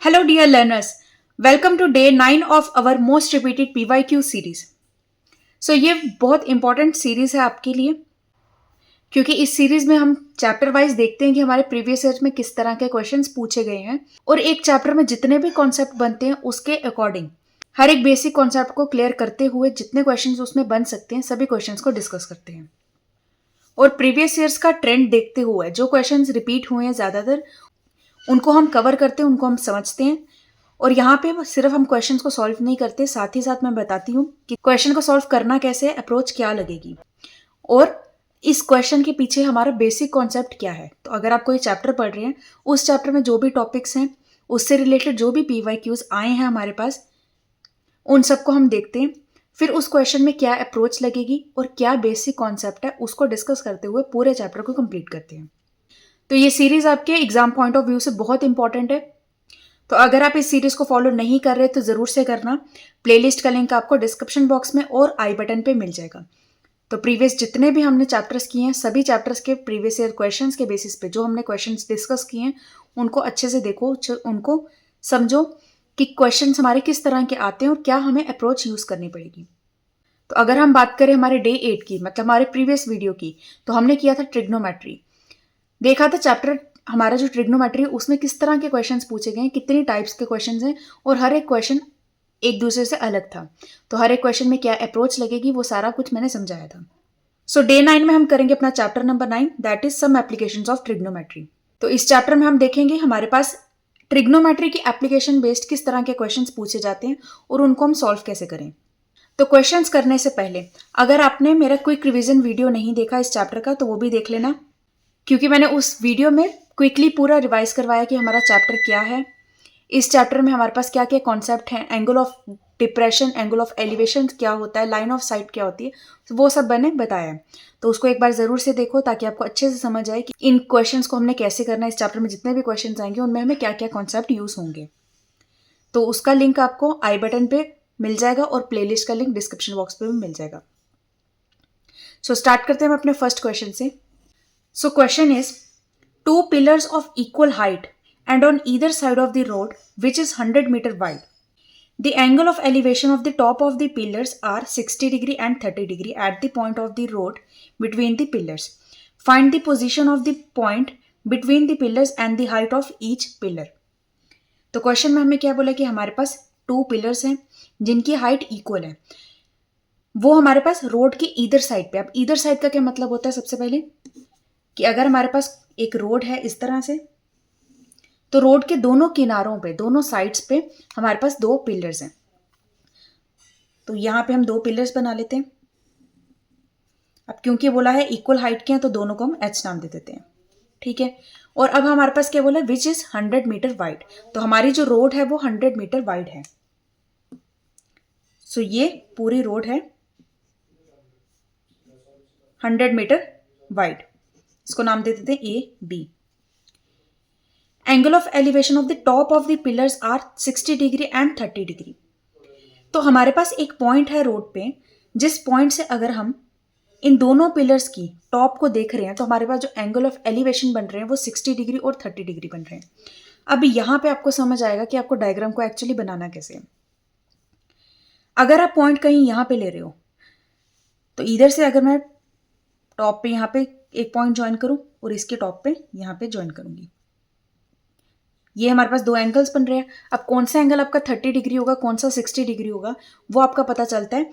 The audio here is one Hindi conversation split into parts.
Hello dear learners, welcome to day 9 of our most repeated PYQ series. ये बहुत इंपॉर्टेंट सीरीज है आपके लिए क्योंकि इस सीरीज में हम चैप्टर वाइज देखते हैं कि हमारे प्रीवियस ईयर में किस तरह के क्वेश्चंस पूछे गए हैं और एक चैप्टर में जितने भी कॉन्सेप्ट बनते हैं उसके अकॉर्डिंग हर एक बेसिक कॉन्सेप्ट को क्लियर करते हुए जितने क्वेश्चंस उसमें बन सकते हैं सभी क्वेश्चंस को डिस्कस करते हैं। और प्रीवियस ईयर्स का ट्रेंड देखते हुए जो क्वेश्चंस रिपीट हुए हैं ज़्यादातर उनको हम कवर करते हैं, उनको हम समझते हैं। और यहाँ पे सिर्फ हम क्वेश्चंस को सॉल्व नहीं करते, साथ ही साथ मैं बताती हूँ कि क्वेश्चन को सॉल्व करना कैसे है, अप्रोच क्या लगेगी और इस क्वेश्चन के पीछे हमारा बेसिक कॉन्सेप्ट क्या है। तो अगर आप कोई चैप्टर पढ़ रहे हैं, उस चैप्टर में जो भी टॉपिक्स हैं उससे रिलेटेड जो भी PYQs आए हैं हमारे पास, उन सबको हम देखते हैं। फिर उस क्वेश्चन में क्या अप्रोच लगेगी और क्या बेसिक कॉन्सेप्ट है उसको डिस्कस करते हुए पूरे चैप्टर को कंप्लीट करते हैं। तो ये सीरीज आपके एग्जाम पॉइंट ऑफ व्यू से बहुत इंपॉर्टेंट है। तो अगर आप इस सीरीज को फॉलो नहीं कर रहे तो जरूर से करना। प्लेलिस्ट का लिंक आपको डिस्क्रिप्शन बॉक्स में और आई बटन पे मिल जाएगा। तो प्रीवियस जितने भी हमने चैप्टर्स किए हैं सभी चैप्टर्स के प्रीवियस ईयर क्वेश्चंस के बेसिस पे जो हमने क्वेश्चंस डिस्कस किए हैं उनको अच्छे से देखो, उनको समझो कि क्वेश्चंस हमारे किस तरह के आते हैं और क्या हमें अप्रोच यूज करनी पड़ेगी। तो अगर हम बात करें हमारे डे 8 की, मतलब हमारे प्रीवियस वीडियो की, तो हमने किया था ट्रिग्नोमेट्री। देखा था चैप्टर हमारा जो ट्रिग्नोमेट्री है उसमें किस तरह के क्वेश्चंस पूछे गए हैं, कितनी टाइप्स के क्वेश्चंस हैं और हर एक क्वेश्चन एक दूसरे से अलग था। तो हर एक क्वेश्चन में क्या अप्रोच लगेगी वो सारा कुछ मैंने समझाया था। डे 9 में हम करेंगे अपना chapter number 9, that is some applications of trigonometry. तो इस चैप्टर में हम देखेंगे हमारे पास ट्रिग्नोमेट्री की एप्लीकेशन बेस्ड किस तरह के क्वेश्चंस पूछे जाते हैं और उनको हम सॉल्व कैसे करें। तो क्वेश्चंस करने से पहले अगर आपने मेरा क्विक रिवीजन वीडियो नहीं देखा इस चैप्टर का तो वो भी देख लेना, क्योंकि मैंने उस वीडियो में क्विकली पूरा रिवाइज करवाया कि हमारा चैप्टर क्या है, इस चैप्टर में हमारे पास क्या क्या कॉन्सेप्ट हैं, angle of depression, angle of elevation क्या होता है, लाइन ऑफ साइट क्या होती है, तो वो सब मैंने बताया है। तो उसको एक बार ज़रूर से देखो ताकि आपको अच्छे से समझ आए कि इन क्वेश्चंस को हमने कैसे करना है। इस चैप्टर में जितने भी क्वेश्चंस आएंगे उनमें हमें क्या क्या कॉन्सेप्ट यूज़ होंगे। तो उसका लिंक आपको आई बटन पे मिल जाएगा और प्लेलिस्ट का लिंक डिस्क्रिप्शन बॉक्स पे भी मिल जाएगा। स्टार्ट करते हैं हम अपने फर्स्ट क्वेश्चन से। Question is, two pillars of equal height and on either side of the road which is 100 meter wide. The angle of elevation of the top of the pillars are 60 degree and 30 degree at the point of the road between the pillars. Find the position of the point between the pillars and the height of each pillar. तो क्वेश्चन में हमें क्या बोला कि हमारे पास टू पिलर्स हैं जिनकी हाइट इक्वल है, वो हमारे पास रोड की ईदर साइड पे। अब ईदर साइड का क्या मतलब होता है, सबसे पहले कि अगर हमारे पास एक रोड है इस तरह से, तो रोड के दोनों किनारों पे, दोनों साइड्स पे हमारे पास दो पिलर्स हैं। तो यहां पे हम दो पिलर्स बना लेते हैं। अब क्योंकि बोला है इक्वल हाइट के हैं तो दोनों को हम H नाम दे देते हैं, ठीक है। और अब हमारे पास क्या बोला, विच इज 100 मीटर वाइड। तो हमारी जो रोड है वो 100 मीटर वाइड है। ये पूरी रोड है 100 मीटर वाइड, इसको नाम दे देते हैं AB। Angle of elevation of the top of the pillars are 60 degree and 30 degree. तो हमारे पास एक पॉइंट है रोड पे, जिस पॉइंट से अगर हम इन दोनों पिलर्स की टॉप को देख रहे हैं तो हमारे पास जो एंगल ऑफ एलिवेशन बन रहे हैं वो 60 डिग्री और 30 डिग्री बन रहे हैं। अब यहां पे आपको समझ आएगा कि आपको डायग्राम को एक्चुअली बनाना कैसे है। अगर आप पॉइंट कहीं यहां पे ले रहे हो तो इधर से अगर मैं टॉप पे यहां पे एक पॉइंट ज्वाइन करूं और इसके टॉप पे यहां पे ज्वाइन करूंगी, ये हमारे पास दो एंगल्स बन रहे हैं। अब कौन सा एंगल आपका 30 डिग्री होगा, कौन सा 60 डिग्री होगा, वो आपका पता चलता है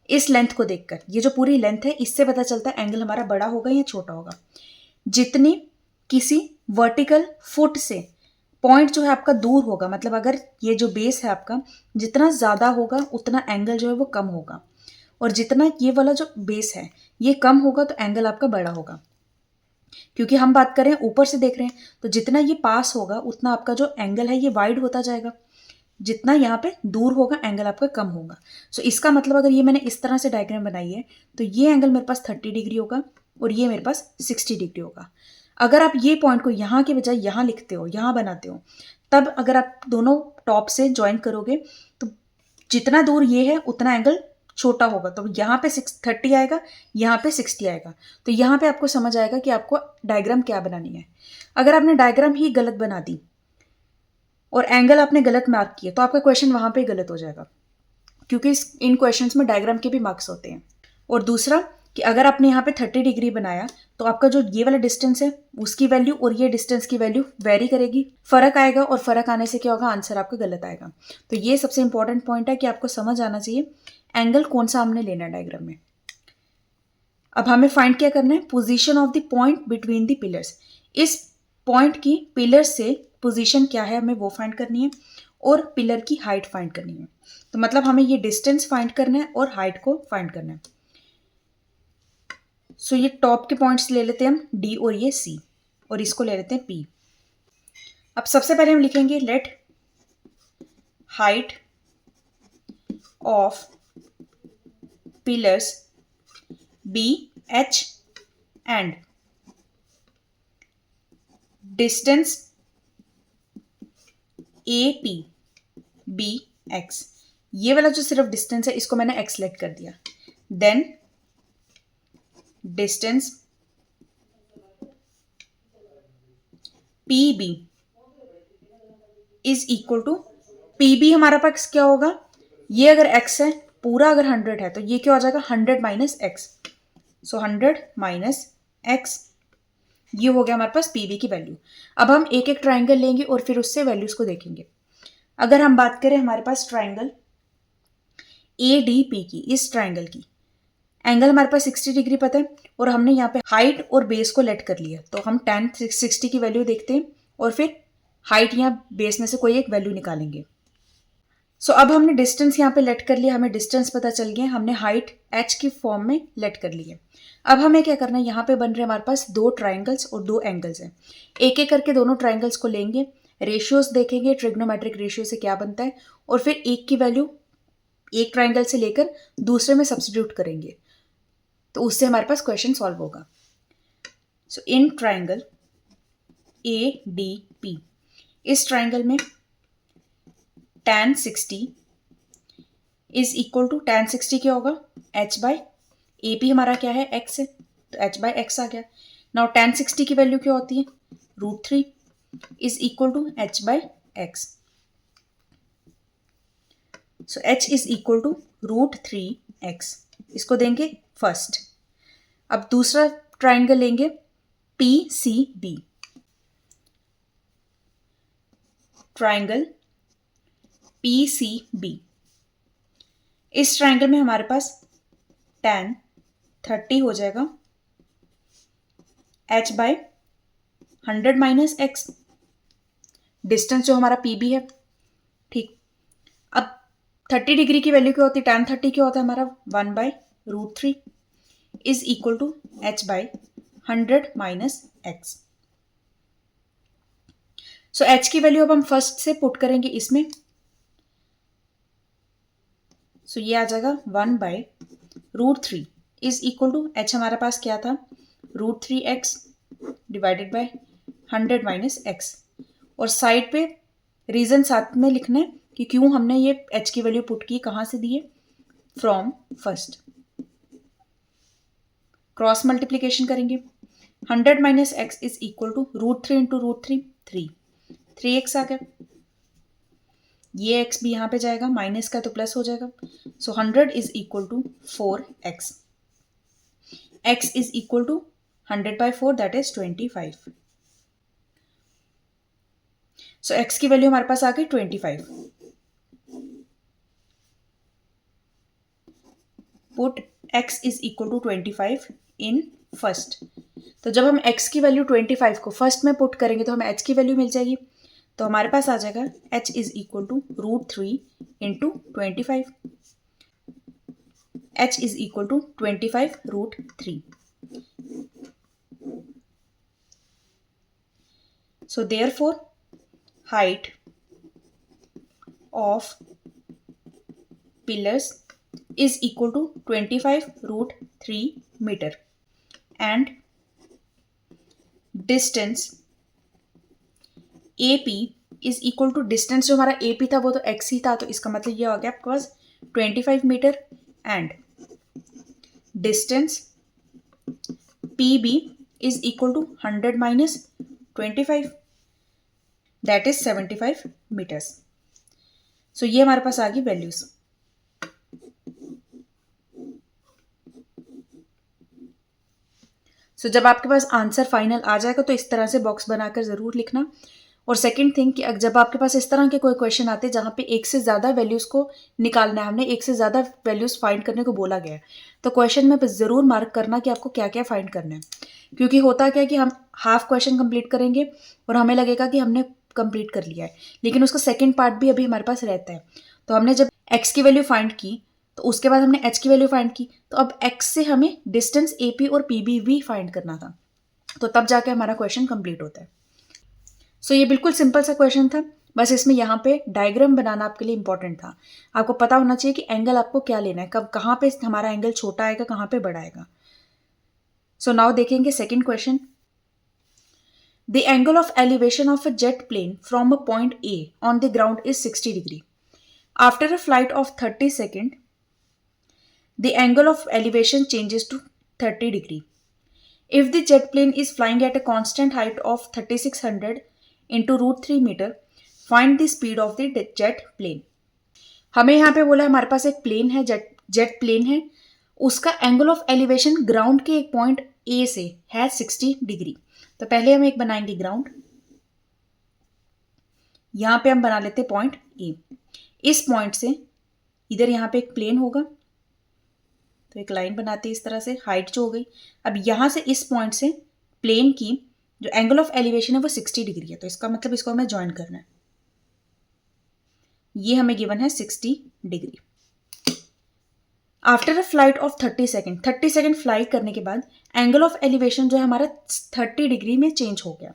इस लेंथ को देखकर। ये जो पूरी लेंथ है इससे पता चलता है एंगल हमारा बड़ा होगा या छोटा होगा। जितनी किसी वर्टिकल फुट से पॉइंट जो है आपका दूर होगा, मतलब अगर ये जो बेस है आपका जितना ज़्यादा होगा उतना एंगल जो है वो कम होगा, और जितना ये वाला जो बेस है ये कम होगा तो एंगल आपका बड़ा होगा। क्योंकि हम बात कर रहे हैं ऊपर से देख रहे हैं, तो जितना ये पास होगा उतना आपका जो एंगल है ये वाइड होता जाएगा, जितना यहाँ पे दूर होगा एंगल आपका कम होगा। इसका मतलब अगर ये मैंने इस तरह से डायग्राम बनाई है तो ये एंगल मेरे पास 30 डिग्री होगा और ये मेरे पास 60 डिग्री होगा। अगर आप ये पॉइंट को यहाँ के बजाय यहाँ लिखते हो, यहाँ बनाते हो, तब अगर आप दोनों टॉप से ज्वाइन करोगे तो जितना दूर ये है उतना एंगल छोटा होगा। तो यहाँ पे 30 आएगा, यहाँ पे 60 आएगा। तो यहाँ पे आपको समझ आएगा कि आपको डायग्राम क्या बनानी है। अगर आपने डायग्राम ही गलत बना दी और एंगल आपने गलत मार्क किया तो आपका क्वेश्चन वहां पे गलत हो जाएगा, क्योंकि इन क्वेश्चंस में डायग्राम के भी मार्क्स होते हैं। और दूसरा कि अगर आपने यहाँ पे 30 डिग्री बनाया तो आपका जो ये वाला डिस्टेंस है उसकी वैल्यू और ये डिस्टेंस की वैल्यू वेरी करेगी, फर्क आएगा, और फर्क आने से क्या होगा, आंसर आपका गलत आएगा। तो ये सबसे इंपॉर्टेंट पॉइंट है कि आपको समझ आना चाहिए एंगल कौन सा हमने लेना है डायग्राम में। अब हमें फाइंड क्या करना है, position of the point between the pillars. इस पॉइंट की पिलर से पोजीशन क्या है हमें वो फाइंड करनी है, और पिलर की हाइट फाइंड करनी है। तो मतलब हमें ये डिस्टेंस फाइंड करना है और हाइट को फाइंड करना है। सो ये टॉप के पॉइंट्स ले लेते हैं हम डी और ये सी, और इसको ले लेते हैं पी। अब सबसे पहले हम लिखेंगे let height of pillars be h and distance A P be x. ये वाला जो सिर्फ डिस्टेंस है इसको मैंने एक्स सेलेक्ट कर दिया। Then distance P B is equal to, P B हमारा पास क्या होगा, ये अगर एक्स है पूरा, अगर 100 है तो ये क्या हो जाएगा 100 माइनस एक्स। सो 100 माइनस एक्स, ये हो गया हमारे पास पी बी की वैल्यू। अब हम एक एक ट्राइंगल लेंगे और फिर उससे वैल्यूज को देखेंगे। अगर हम बात करें हमारे पास ट्राइंगल ए डी पी की, इस ट्राइंगल की एंगल हमारे पास 60 डिग्री पता है, और हमने यहाँ पे हाइट और बेस को लेट कर लिया, तो हम tan 60 की वैल्यू देखते हैं और फिर हाइट या बेस में से कोई एक वैल्यू निकालेंगे। सो अब हमने डिस्टेंस यहाँ पे लेट कर लिया, हमें डिस्टेंस पता चल गया, हमने हाइट h की फॉर्म में लेट कर ली है। अब हमें क्या करना है, यहाँ पे बन रहे हमारे पास दो ट्राइंगल्स और दो एंगल्स हैं। एक एक करके दोनों ट्राइंगल्स को लेंगे, रेशियोज देखेंगे ट्रिग्नोमेट्रिक रेशियो से क्या बनता है, और फिर एक की वैल्यू एक ट्राइंगल से लेकर दूसरे में सब्स्टिट्यूट करेंगे, तो उससे हमारे पास क्वेश्चन सॉल्व होगा। So in triangle A D P, इस ट्राइंगल में tan 60 is equal to, tan 60 क्या होगा h बाई ए पी, हमारा क्या है x है, तो h बाई एक्स आ गया। नाउ tan 60 की वैल्यू क्या होती है, √3 is equal to h by x. So h is equal to √3x, इसको देंगे फर्स्ट। अब दूसरा ट्राइंगल लेंगे P C B, triangle P C B, इस ट्राइंगल में हमारे पास tan 30 हो जाएगा h by 100 minus x, distance जो हमारा पी बी है। ठीक, अब 30 डिग्री की वैल्यू क्या होती है, tan 30 क्या होता है हमारा 1/√3 is equal to h by 100 minus x. So h की वैल्यू अब हम फर्स्ट से पुट करेंगे इसमें, सो ये आ जाएगा 1/√3 इज इक्वल टू h हमारे पास क्या था √3x divided by 100 minus x, और साइड पे रीजन साथ में लिखना है कि क्यों हमने ये h की वैल्यू पुट की, कहां से दी है, फ्रॉम फर्स्ट। क्रॉस मल्टीप्लीकेशन करेंगे, 100 minus x is equal to √3 into √3 3x आ गया, ये x भी यहां पे जाएगा, माइनस का तो प्लस हो जाएगा। So 100 is equal to 4x, x is equal to 100/4 that is 25। So x की वैल्यू हमारे पास आ गई 25। Put x is equal to 25 in first. तो जब हम x की वैल्यू 25 को फर्स्ट में पुट करेंगे तो हमें h की वैल्यू मिल जाएगी, तो हमारे पास आ जाएगा h is equal to √3 into 25, h is equal to 25√3। So therefore height of pillars is equal to 25√3 meter and distance AP is equal to, distance जो हमारा AP था वो तो x ही था, तो इसका मतलब ये हो गया आपके पास 25 meter, and distance PB is equal to 100 minus 25। That is 75 meters. So ये हमारे पास आ गई वैल्यूज। सो जब आपके पास आंसर फाइनल आ जाएगा तो इस तरह से बॉक्स बनाकर जरूर लिखना। और सेकंड थिंग कि जब आपके पास इस तरह के कोई क्वेश्चन आते हैं जहाँ पे एक से ज़्यादा वैल्यूज़ को निकालना है, हमने एक से ज़्यादा वैल्यूज़ फाइंड करने को बोला गया है, तो क्वेश्चन में ज़रूर मार्क करना कि आपको क्या क्या फाइंड करना है। क्योंकि होता क्या है कि हम हाफ क्वेश्चन कंप्लीट करेंगे और हमें लगेगा कि हमने कंप्लीट कर लिया है, लेकिन उसका सेकेंड पार्ट भी अभी हमारे पास रहता है। तो हमने जब एक्स की वैल्यू फाइंड की तो उसके बाद हमने एच की वैल्यू फाइंड की, तो अब एक्स से हमें डिस्टेंस ए पी और पी बी भी फाइंड करना था, तो तब जाके हमारा क्वेश्चन कंप्लीट होता है। सो ये बिल्कुल सिंपल सा क्वेश्चन था, बस इसमें यहाँ पे डायग्राम बनाना आपके लिए इंपॉर्टेंट था। आपको पता होना चाहिए कि एंगल आपको क्या लेना है, कब कहाँ पे हमारा एंगल छोटा आएगा, कहाँ पे बड़ा आएगा। सो नाउ देखेंगे second question. The angle of elevation of a jet plane from a point A on the ground is 60 degree. After a flight of 30 second the angle of elevation changes to 30 degree. If the jet plane is flying at a constant height of 3600 into root 3 meter, find the speed of the jet plane. हमें यहाँ पे बोला हमारे पास एक प्लेन है, जेट प्लेन है, उसका एंगल ऑफ एलिवेशन ग्राउंड के एक पॉइंट ए से है 60 डिग्री। तो पहले हम एक बनाएंगे ग्राउंड, यहाँ पे हम बना लेते पॉइंट ए। इस पॉइंट से इधर यहाँ पे एक प्लेन होगा, तो एक लाइन बनाते हैं इस तरह से, हाइट जो हो गई। अब यहाँ से इस पॉइंट से प्लेन की जो एंगल ऑफ एलिवेशन है वो 60 डिग्री है, तो इसका मतलब इसको हमें ज्वाइन करना है। ये हमें गिवन है 60 degree. After a flight of 30 second, 30 second flight करने के बाद एंगल ऑफ एलिवेशन जो है हमारा 30 डिग्री में चेंज हो गया।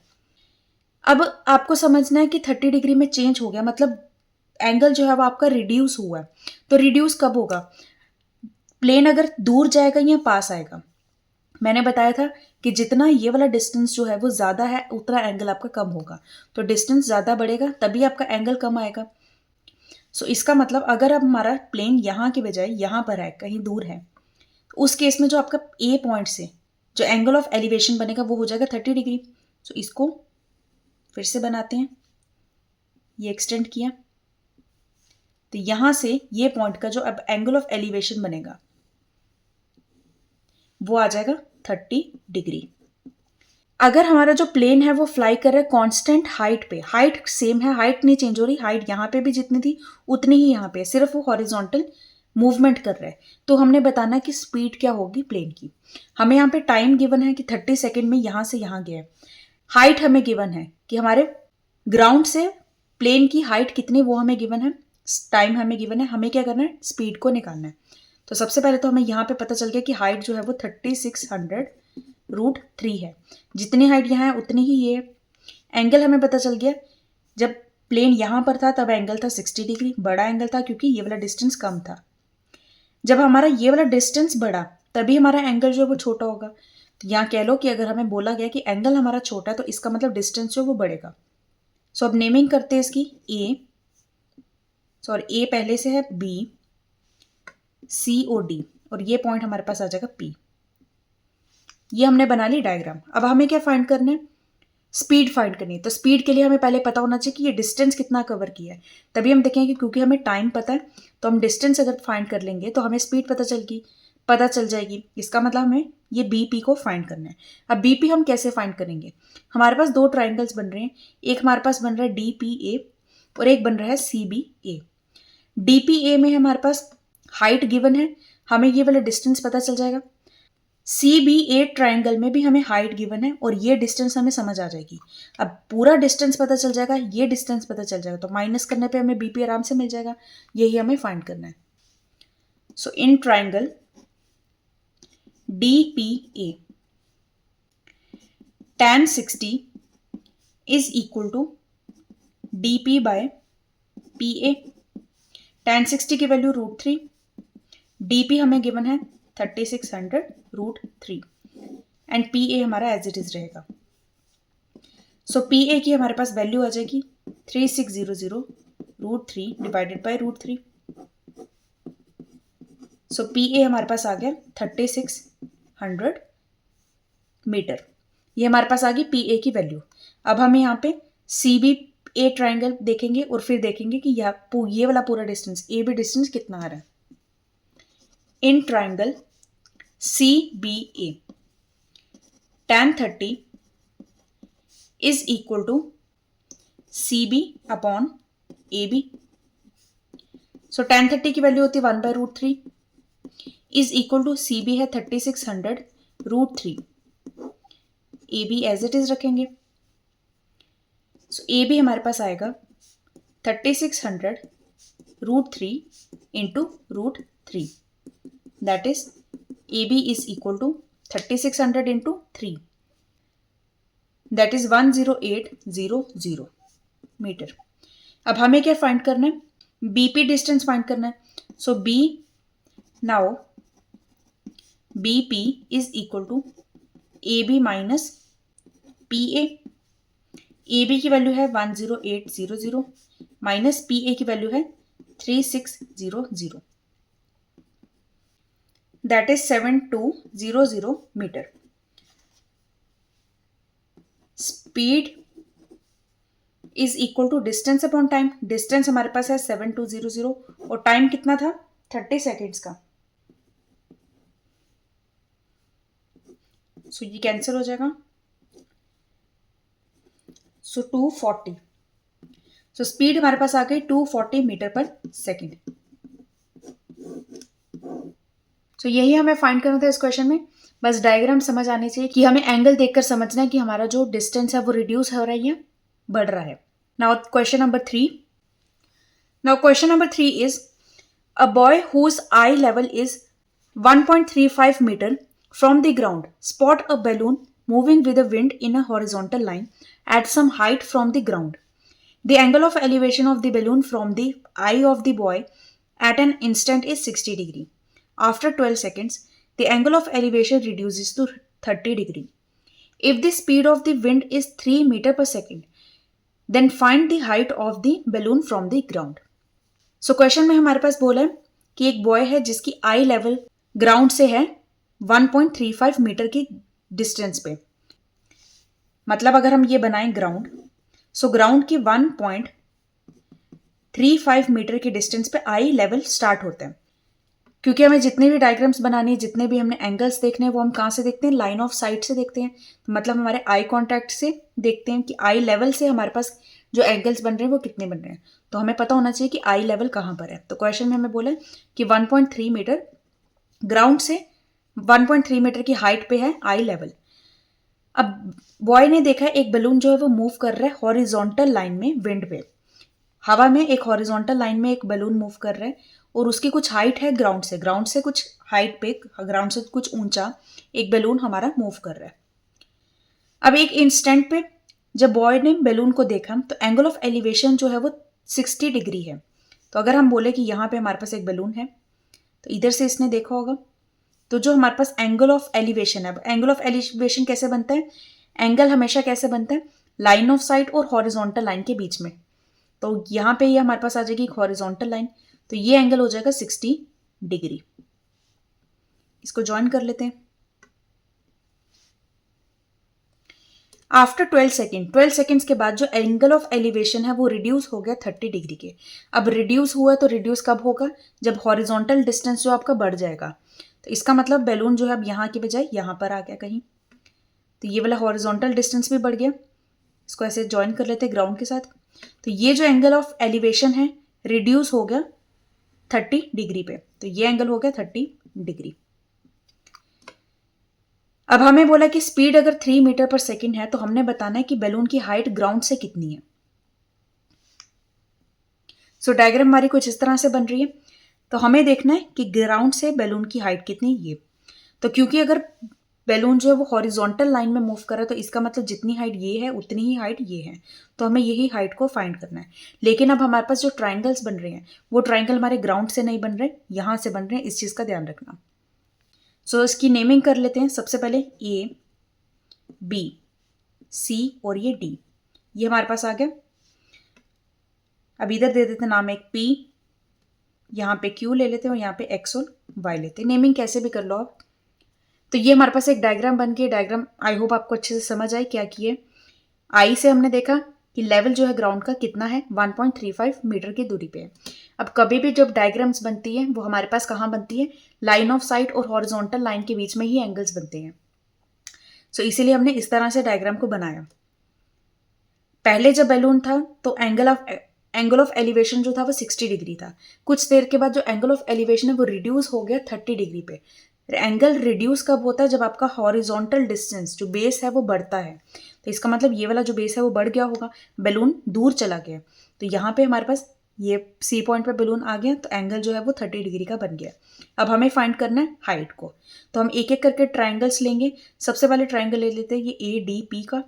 अब आपको समझना है कि 30 डिग्री में चेंज हो गया मतलब एंगल जो है वो आपका रिड्यूस हुआ है। तो रिड्यूस कब होगा? प्लेन अगर दूर जाएगा या पास आएगा। मैंने बताया था कि जितना ये वाला डिस्टेंस जो है वो ज़्यादा है उतना एंगल आपका कम होगा, तो डिस्टेंस ज़्यादा बढ़ेगा तभी आपका एंगल कम आएगा। सो इसका मतलब अगर अब हमारा प्लेन यहाँ के बजाय यहाँ पर है, कहीं दूर है, तो उस केस में जो आपका ए पॉइंट से जो एंगल ऑफ एलिवेशन बनेगा वो हो जाएगा 30 डिग्री। सो इसको फिर से बनाते हैं, ये एक्सटेंड किया, तो यहाँ से ये पॉइंट का जो अब एंगल ऑफ एलिवेशन बनेगा वो आ जाएगा 30 डिग्री। अगर हमारा जो प्लेन है वो फ्लाई कर रहा है कांस्टेंट हाइट पे, हाइट सेम है, हाइट नहीं चेंज हो रही, हाइट यहाँ पे भी जितनी थी उतनी ही यहाँ पे, सिर्फ वो हॉरिजॉन्टल मूवमेंट कर रहा है, तो हमने बताना है कि स्पीड क्या होगी प्लेन की। हमें यहाँ पे टाइम गिवन है कि 30 सेकेंड में यहाँ से यहाँ गया है। हाइट हमें गिवन है कि हमारे ग्राउंड से प्लेन की हाइट कितनी वो हमें गिवन है, टाइम हमें गिवन है, हमें क्या करना है स्पीड को निकालना है। तो सबसे पहले तो हमें यहाँ पे पता चल गया कि हाइट जो है वो 3600√3 है, जितनी हाइट यहाँ है उतनी ही ये। एंगल हमें पता चल गया, जब प्लेन यहाँ पर था तब एंगल था 60 डिग्री, बड़ा एंगल था क्योंकि ये वाला डिस्टेंस कम था। जब हमारा ये वाला डिस्टेंस बढ़ा तभी हमारा एंगल जो है वो छोटा होगा। तो यहाँ कह लो कि अगर हमें बोला गया कि एंगल हमारा छोटा है तो इसका मतलब डिस्टेंस जो वो बढ़ेगा। सो अब नेमिंग करते हैं इसकी, ए पहले से है, बी, सी ओ डी, और ये पॉइंट हमारे पास आ जाएगा पी। ये हमने बना ली डायग्राम। अब हमें क्या फाइंड करना है? स्पीड फाइंड करनी है। तो स्पीड के लिए हमें पहले पता होना चाहिए कि ये डिस्टेंस कितना कवर किया है, तभी हम देखेंगे। क्योंकि हमें टाइम पता है तो हम डिस्टेंस अगर फाइंड कर लेंगे तो हमें स्पीड पता चल जाएगी। इसका मतलब हमें ये बी पी को फाइंड करना है। अब बी पी हम कैसे फाइंड करेंगे? हमारे पास दो ट्राइंगल्स बन रहे हैं, एक हमारे पास बन रहा है डी पी ए और एक बन रहा है C B A. D P A में हमारे पास हाइट गिवन है, हमें ये वाला डिस्टेंस पता चल जाएगा। सी बी ए ट्राइंगल में भी हमें हाइट गिवन है और ये डिस्टेंस हमें समझ आ जाएगी। अब पूरा डिस्टेंस पता चल जाएगा, ये डिस्टेंस पता चल जाएगा, तो माइनस करने पे हमें बीपी आराम से मिल जाएगा। यही हमें फाइंड करना है। So in triangle D P A tan 60 is equal to D P by P A. tan 60 की वैल्यू √3, dp हमें गिवन है 3600√3 एंड पी ए हमारा एज इट इज रहेगा। सो पी ए की हमारे पास वैल्यू आ जाएगी 3600√3 divided by √3। So P A हमारे पास आ गया 3600 मीटर। ये हमारे पास आ गई पी ए की वैल्यू। अब हमें यहाँ पे सी बी ए ट्राइंगल देखेंगे और फिर देखेंगे कि ये वाला पूरा डिस्टेंस, ए बी डिस्टेंस कितना आ रहा है। In triangle C B A tan 30 is equal to C B upon A B. So tan 30 की वैल्यू होती है 1/√3 is equal to C B है 3600√3। A B as it is रखेंगे। सो ए बी हमारे पास आएगा 3600√3 into √3, that is A B is equal to 3600 into 3, that is 10800 metre. अब हमें क्या फाइंड करना है, बीपी डिस्टेंस फाइंड करना है। So B now BP is equal to A B minus P A B की वैल्यू है 10800 माइनस पी ए की वैल्यू है 3600, that is 7200 meter. Speed is equal to distance upon time. Distance हमारे पास है 7200 और टाइम कितना था 30 सेकेंड्स का। सो ये कैंसिल हो जाएगा। सो 240। सो स्पीड हमारे पास आ गई 240 मीटर पर सेकेंड। सो यही हमें फाइंड करना था इस क्वेश्चन में। बस डायग्राम समझ आनी चाहिए कि हमें एंगल देखकर समझना है कि हमारा जो डिस्टेंस है वो रिड्यूस हो रहा है या बढ़ रहा है। Now question number 3। Now question number 3 is a boy whose eye level is 1.35 metre from the ground spot a balloon moving with the wind in a horizontal line at some height from the ground. The angle of elevation of the balloon from the eye of the boy at an instant is 60 degree. After 12 seconds, the angle of elevation reduces to 30 degree. If the speed of the wind is 3 meter per second, then find the height of the balloon from the ground. So question में हमारे पास बोला है कि एक बॉय है जिसकी आई लेवल ग्राउंड से है 1.35 मीटर की डिस्टेंस पे। मतलब अगर हम ये बनाएं ग्राउंड, सो ग्राउंड की 1.35 मीटर की डिस्टेंस पे आई लेवल स्टार्ट होता है। क्योंकि हमें जितने भी डायग्राम्स बनानी है, जितने भी हमने एंगल्स देखने हैं, वो हम कहाँ से देखते हैं, लाइन ऑफ साइट से देखते हैं। तो मतलब हमारे आई कॉन्टैक्ट से देखते हैं कि आई लेवल से हमारे पास जो एंगल्स बन रहे हैं वो कितने बन रहे हैं। तो हमें पता होना चाहिए कि आई लेवल कहाँ पर है। तो क्वेश्चन में हमें बोला कि 1.3 मीटर ग्राउंड से 1.3 मीटर की हाइट पे है आई लेवल। अब बॉय ने देखा है एक बलून जो है वो मूव कर रहा है हॉरिजॉन्टल लाइन में, विंड पे, हवा में एक हॉरिजॉन्टल लाइन में एक बलून मूव कर रहा है और उसकी कुछ हाइट है ग्राउंड से कुछ हाइट पे, ग्राउंड से कुछ ऊंचा एक बलून हमारा मूव कर रहा है। अब एक इंस्टेंट पे जब बॉय ने बलून को देखा तो एंगल ऑफ एलिवेशन जो है वो 60 डिग्री है। तो अगर हम बोले कि यहाँ पे हमारे पास एक बलून है तो इधर से इसने देखा होगा, तो जो हमारे पास एंगल ऑफ एलिवेशन है, एंगल ऑफ एलिवेशन कैसे बनता है, एंगल हमेशा कैसे बनता है, लाइन ऑफ साइट और हॉरिजॉन्टल लाइन के बीच में। तो यहाँ पे ये हमारे पास आ जाएगी एक हॉरिजॉन्टल लाइन, तो ये एंगल हो जाएगा 60 डिग्री। इसको ज्वाइन कर लेते हैं। आफ्टर 12 सेकेंड्स के बाद जो एंगल ऑफ एलिवेशन है वो रिड्यूस हो गया 30 डिग्री के। अब रिड्यूस हुआ तो रिड्यूस कब होगा, जब हॉरिजॉन्टल डिस्टेंस जो आपका बढ़ जाएगा। तो इसका मतलब बैलून जो है अब यहाँ के बजाय यहाँ पर आ गया कहीं, तो ये वाला हॉरिजॉन्टल डिस्टेंस भी बढ़ गया। इसको ऐसे ज्वाइन कर लेते हैं ग्राउंड के साथ। तो ये जो एंगल ऑफ एलिवेशन है रिड्यूस हो गया 30 डिग्री पे, तो ये एंगल हो गया 30 डिग्री। अब हमें बोला कि स्पीड अगर 3 मीटर पर सेकेंड है तो हमने बताना है कि बैलून की हाइट ग्राउंड से कितनी है। सो डायग्राम हमारी कुछ इस तरह से बन रही है। तो हमें देखना है कि ग्राउंड से बैलून की हाइट कितनी है। तो क्योंकि अगर बैलून जो है वो हॉरिजॉन्टल लाइन में मूव कर रहा है तो इसका मतलब जितनी हाइट ये है उतनी ही हाइट ये है, तो हमें यही हाइट को फाइंड करना है। लेकिन अब हमारे पास जो ट्राइंगल्स बन रहे हैं वो ट्राइंगल हमारे ग्राउंड से नहीं बन रहे, यहाँ से बन रहे हैं, इस चीज़ का ध्यान रखना। सो इसकी नेमिंग कर लेते हैं। सबसे पहले ए, बी, सी और ये डी, ये हमारे पास आ गया। अब इधर दे देते हैं नाम एक पी, यहाँ पे क्यू ले लेते हैं और यहाँ पे एक्स और वाई लेते हैं। नेमिंग कैसे भी कर लो आप। तो ये हमारे पास एक डायग्राम बन के, डायग्राम आई होप आपको अच्छे से समझ आए क्या किए। आई से हमने देखा कि लेवल जो है ग्राउंड का कितना है, 1.35 मीटर की दूरी पे है। अब कभी भी जब डायग्राम्स बनती है वो हमारे पास कहाँ बनती है, लाइन ऑफ साइट और हॉरिजॉन्टल लाइन के बीच में ही एंगल्स बनते हैं। सो इसीलिए हमने इस तरह से डायग्राम को बनाया। पहले जब बैलून था तो एंगल ऑफ एलिवेशन जो था वो 60 डिग्री था। कुछ देर के बाद जो एंगल ऑफ एलिवेशन है वो रिड्यूस हो गया 30 डिग्री पे। एंगल रिड्यूस कब होता है, जब आपका हॉरिजॉन्टल डिस्टेंस जो बेस है वो बढ़ता है। तो इसका मतलब ये वाला जो बेस है वो बढ़ गया होगा, बैलून दूर चला गया। तो यहाँ पे हमारे पास ये सी पॉइंट पे बैलून आ गया, तो एंगल जो है वो 30 डिग्री का बन गया। अब हमें फाइंड करना है हाइट को। तो हम एक एक करके ट्राइंगल्स लेंगे। सबसे पहले ट्राइंगल ले लेते हैं ये ADP का।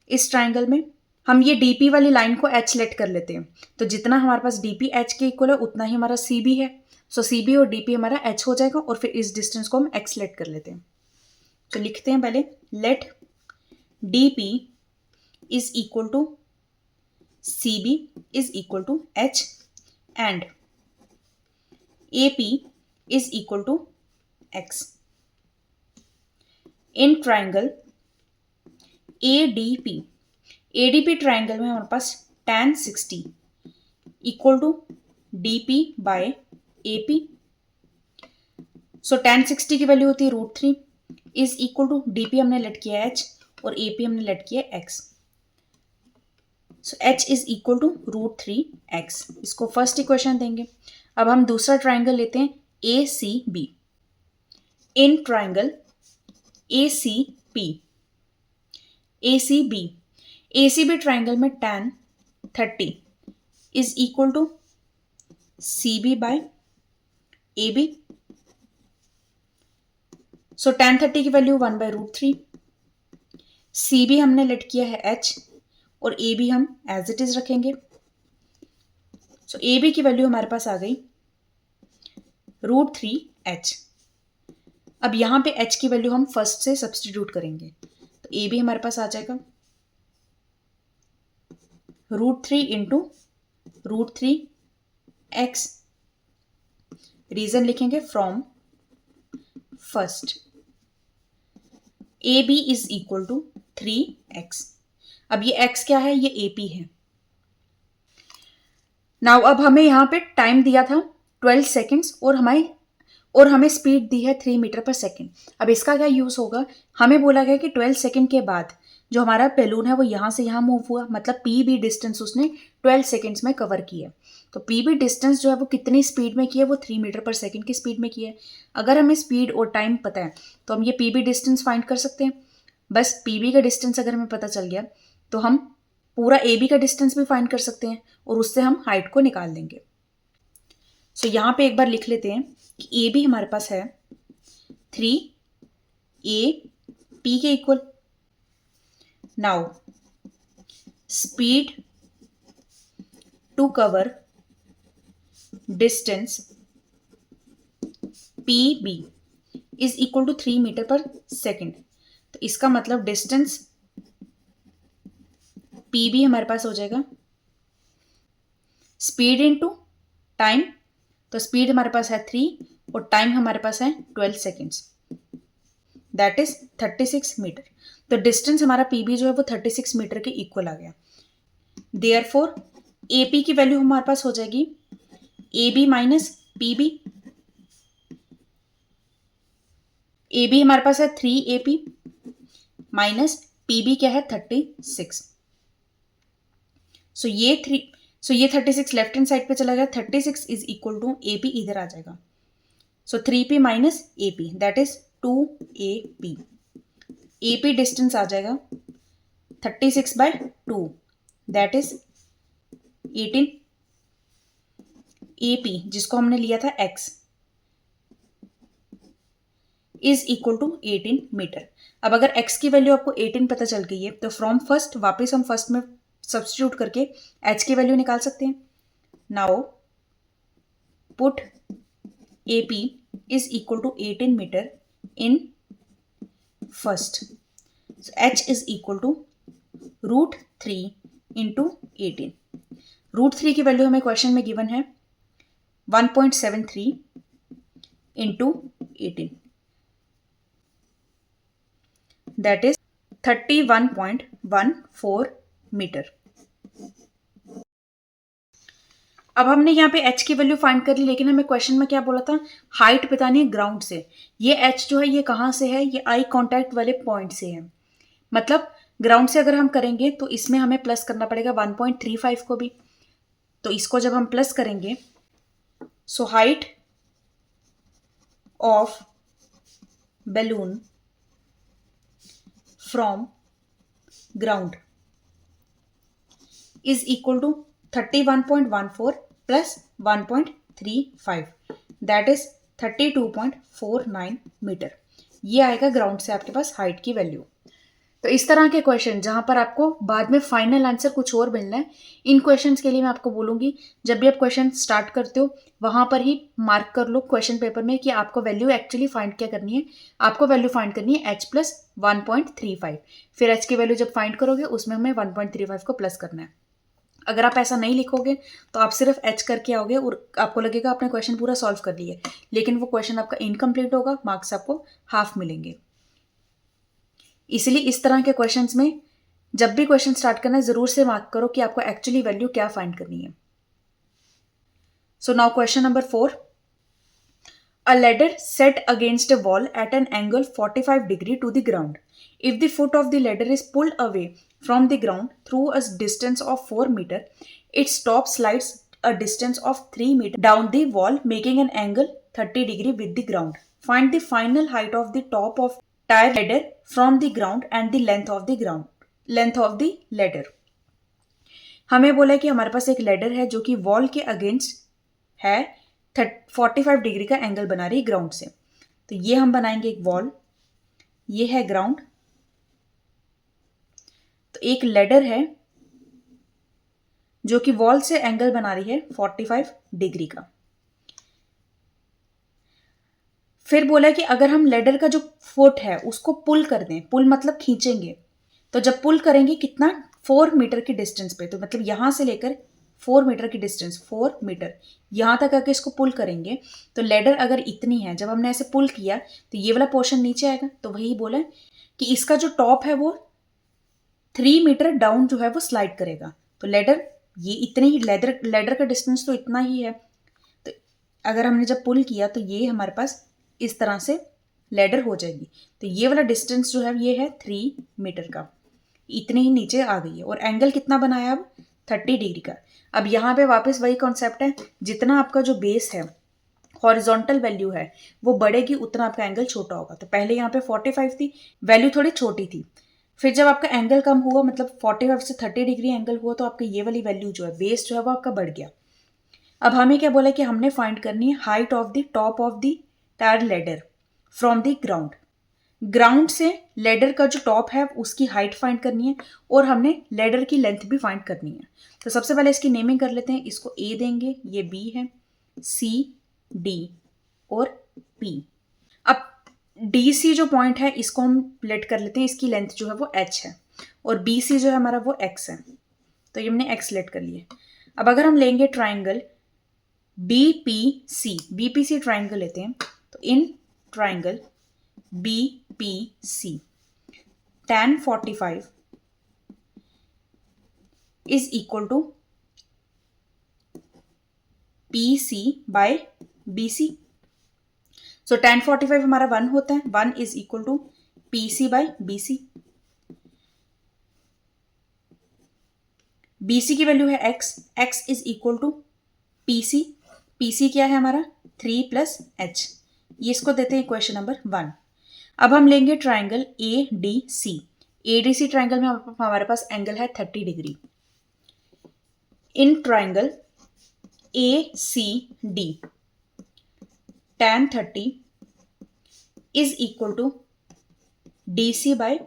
इस ट्राइंगल में हम ये DP वाली लाइन को H लेट कर लेते हैं। तो जितना हमारे पास DP H के इक्वल है उतना ही हमारा CB है। सो CB और DP हमारा H हो जाएगा और फिर इस डिस्टेंस को हम X लेट कर लेते हैं। तो लिखते हैं पहले, let DP is equal to CB is equal to H and AP is equal to X। In triangle ADP triangle में हमारे पास tan 60 equal to DP by AP। So tan 60 की वैल्यू होती है √3 इज इक्वल टू DP हमने लेट किया है H और AP हमने लेट किया है X। So H is equal to √3x। इसको फर्स्ट इक्वेशन देंगे। अब हम दूसरा ट्राइंगल लेते हैं ACB। In triangle ACB triangle में tan 30 is equal to CB by AB। So tan 30 की वैल्यू 1/√3, CB हमने लेट किया है H और AB हम एज इट इज रखेंगे। सो AB की वैल्यू हमारे पास आ गई √3h। अब यहां पे H की वैल्यू हम फर्स्ट से सब्सटीट्यूट करेंगे। तो AB हमारे पास आ जाएगा √3 इंटू √3x। रीजन लिखेंगे from first AB is equal to 3x। अब ये x क्या है, ये AP है। नाउ अब हमें यहाँ पे टाइम दिया था 12 सेकेंड्स और हमें स्पीड दी है 3 मीटर पर सेकेंड। अब इसका क्या यूज होगा, हमें बोला गया कि 12 सेकेंड के बाद जो हमारा बैलून है वो यहाँ से यहाँ मूव हुआ, मतलब PB डिस्टेंस उसने 12 सेकेंड्स में कवर किया। तो PB डिस्टेंस जो है वो कितनी स्पीड में किया, वो 3 मीटर पर सेकेंड की स्पीड में किया है। अगर हमें स्पीड और टाइम पता है तो हम ये PB डिस्टेंस फाइंड कर सकते हैं। बस PB का डिस्टेंस अगर हमें पता चल गया तो हम पूरा AB का डिस्टेंस भी फाइंड कर सकते हैं और उससे हम हाइट को निकाल देंगे। सो यहाँ पे एक बार लिख लेते हैं कि AB हमारे पास है 3AP के इक्वल। Now speed to cover distance PB is equal to 3 metre per second. तो इसका मतलब डिस्टेंस PB हमारे पास हो जाएगा स्पीड इनटू टाइम। तो स्पीड हमारे पास है 3 और टाइम हमारे पास है 12 सेकेंड्स, दैट इज 36 मीटर। तो डिस्टेंस हमारा PB जो है वो 36 मीटर के इक्वल आ गया। देयरफॉर AP की वैल्यू हमारे पास हो जाएगी AB माइनस PB। AB हमारे पास है 3AP माइनस PB क्या है 36। सो ये 36 लेफ्ट हैंड साइड पे चला गया। 36 इज इक्वल टू AP इधर आ जाएगा। So 3P minus AP that is 2AP। AP distance आ जाएगा 36/2 दैट इज 18। AP जिसको हमने लिया था X is equal to 18 metre. अब अगर X की वैल्यू आपको 18 पता चल गई है तो फ्रॉम फर्स्ट वापस हम फर्स्ट में सब्स्टिट्यूट करके H की वैल्यू निकाल सकते हैं। Now put AP is equal to 18 metre in first. H is equal to √3 into 18। √3 की वैल्यू हमें क्वेश्चन में गिवन है 1.73 इंटू 18 दैट इज 31.14 मीटर। अब हमने यहाँ पे h की वैल्यू फाइंड कर ली, लेकिन हमें क्वेश्चन में क्या बोला था, हाइट बतानी है ग्राउंड से। ये h जो है ये कहाँ से है, ये आई कांटेक्ट वाले पॉइंट से है। मतलब ग्राउंड से अगर हम करेंगे तो इसमें हमें प्लस करना पड़ेगा 1.35 को भी। तो इसको जब हम प्लस करेंगे, so height of balloon from ground is equal to 31.14 plus 1.35, that is 32.49 metre. ये आएगा ग्राउंड से आपके पास हाइट की वैल्यू। तो इस तरह के क्वेश्चन जहां पर आपको बाद में फाइनल आंसर कुछ और मिलना है, इन क्वेश्चंस के लिए मैं आपको बोलूंगी जब भी आप क्वेश्चन स्टार्ट करते हो वहां पर ही मार्क कर लो क्वेश्चन पेपर में कि आपको वैल्यू एक्चुअली फाइंड क्या करनी है। आपको वैल्यू फाइंड करनी है h प्लस 1.35। फिर h की वैल्यू जब फाइंड करोगे उसमें हमें 1.35 को प्लस करना है। अगर आप ऐसा नहीं लिखोगे तो आप सिर्फ h करके आओगे और आपको लगेगा आपने क्वेश्चन पूरा सॉल्व कर लिया, लेकिन वो क्वेश्चन आपका इनकम्प्लीट होगा, मार्क्स आपको हाफ मिलेंगे। इसलिए इस तरह के क्वेश्चंस में जब भी क्वेश्चन स्टार्ट करना है जरूर से मार्क करो कि आपको एक्चुअली वैल्यू क्या फाइंड करनी है। So now question number 4, a ladder set against a wall at an angle 45 degree to the ground. If the foot of the ladder is pulled away from the ground through a distance of 4 meter, its top slides a distance of 3 meter down the wall, making an angle 30 degree with the ground. Find the final height of the top of tire ladder from the ground and the length of the ladder. हमें बोला है कि हमारे पास एक लेडर है जो कि वॉल के अगेंस्ट है, 45 डिग्री का एंगल बना रही है ग्राउंड से। तो ये हम बनाएंगे एक वॉल, ये है ग्राउंड, तो एक लेडर है जो कि वॉल से एंगल बना रही है 45 डिग्री का। फिर बोला कि अगर हम लेडर का जो फुट है उसको पुल कर दें, पुल मतलब खींचेंगे, तो जब पुल करेंगे कितना, 4 मीटर की डिस्टेंस पे, तो मतलब यहां से लेकर 4 मीटर की डिस्टेंस, 4 मीटर यहां तक आके इसको पुल करेंगे तो लेडर अगर इतनी है, जब हमने ऐसे पुल किया तो ये वाला पोर्शन नीचे आएगा। तो वही बोला कि इसका जो टॉप है वो 3 मीटर डाउन जो है वो स्लाइड करेगा। तो लेडर ये इतने ही, लेडर का डिस्टेंस तो इतना ही है। तो अगर हमने जब पुल किया तो ये हमारे पास इस तरह से लेडर हो जाएगी। तो ये वाला डिस्टेंस जो है ये है 3 मीटर का, इतने ही नीचे आ गई है। और एंगल कितना बनाया अब, 30 डिग्री का। अब यहाँ पे वापस वही कॉन्सेप्ट है, जितना आपका जो बेस है, हॉरिजॉन्टल वैल्यू है, वो बढ़ेगी उतना आपका एंगल छोटा होगा। तो पहले यहाँ पे 45 थी, वैल्यू थोड़ी छोटी थी। फिर जब आपका एंगल कम हुआ, मतलब 45 से 30 डिग्री एंगल हुआ, तो आपका ये वाली वैल्यू जो है, बेस जो है वो आपका बढ़ गया। अब हमें क्या बोला कि हमने फाइंड करनी है height of the top of the tyre ladder from the ground. Ground से लेडर का जो टॉप है उसकी हाइट फाइंड करनी है और हमने लेडर की लेंथ भी फाइंड करनी है। तो सबसे पहले इसकी नेमिंग कर लेते हैं। इसको ए देंगे, ये बी है, सी, डी और पी। अब डी सी जो पॉइंट है इसको हम लेट कर लेते हैं, इसकी लेंथ जो है वो एच है और बी सी जो है हमारा वो एक्स है। तो ये हमने एक्स लेट कर लिए। अब अगर हम लेंगे triangle B P C triangle लेते हैं, तो in triangle BPC, tan 45 is equal to PC by BC. So tan 45 हमारा 1 होता है, 1 is equal to PC by BC. BC की वैल्यू है x is equal to PC क्या है हमारा 3 plus h। ये इसको देते हैं क्वेश्चन नंबर 1। अब हम लेंगे ट्राइंगल ADC ट्राइंगल में हमारे पास एंगल है 30 degree. In triangle ACD tan 30 is equal to DC by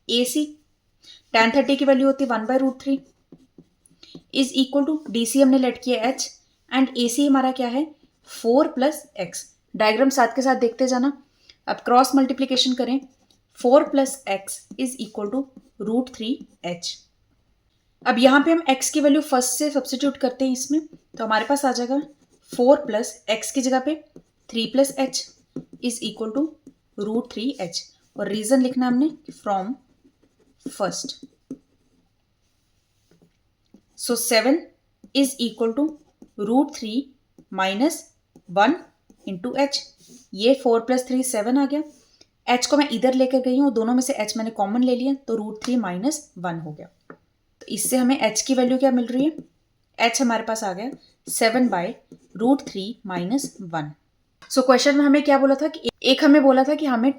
AC। tan 30 की वैल्यू होती है 1/√3 इज इक्वल टू DC हमने लेट किया h एंड AC हमारा क्या है 4 plus x। डायग्राम साथ के साथ देखते जाना। अब क्रॉस मल्टीप्लीकेशन करें, 4 plus x is equal to √3h। अब यहां पे हम x की वैल्यू फर्स्ट से सब्स्टिट्यूट करते हैं इसमें, तो हमारे पास आ जाएगा 4 plus x की जगह पे 3 plus h is equal to √3h। और रीजन लिखना हमने from first. So 7 is equal to √3 minus 1 into H. ये 4 + 3 7 आ गया। एच को मैं इधर लेकर गई हूँ, दोनों में से एच मैंने कॉमन ले लिया, तो √3 माइनस 1 हो गया। तो इससे हमें एच की वैल्यू क्या मिल रही है? एच हमारे पास आ गया 7/√3 माइनस 1। सो क्वेश्चन में हमें क्या बोला था कि एक हमें बोला था कि हमें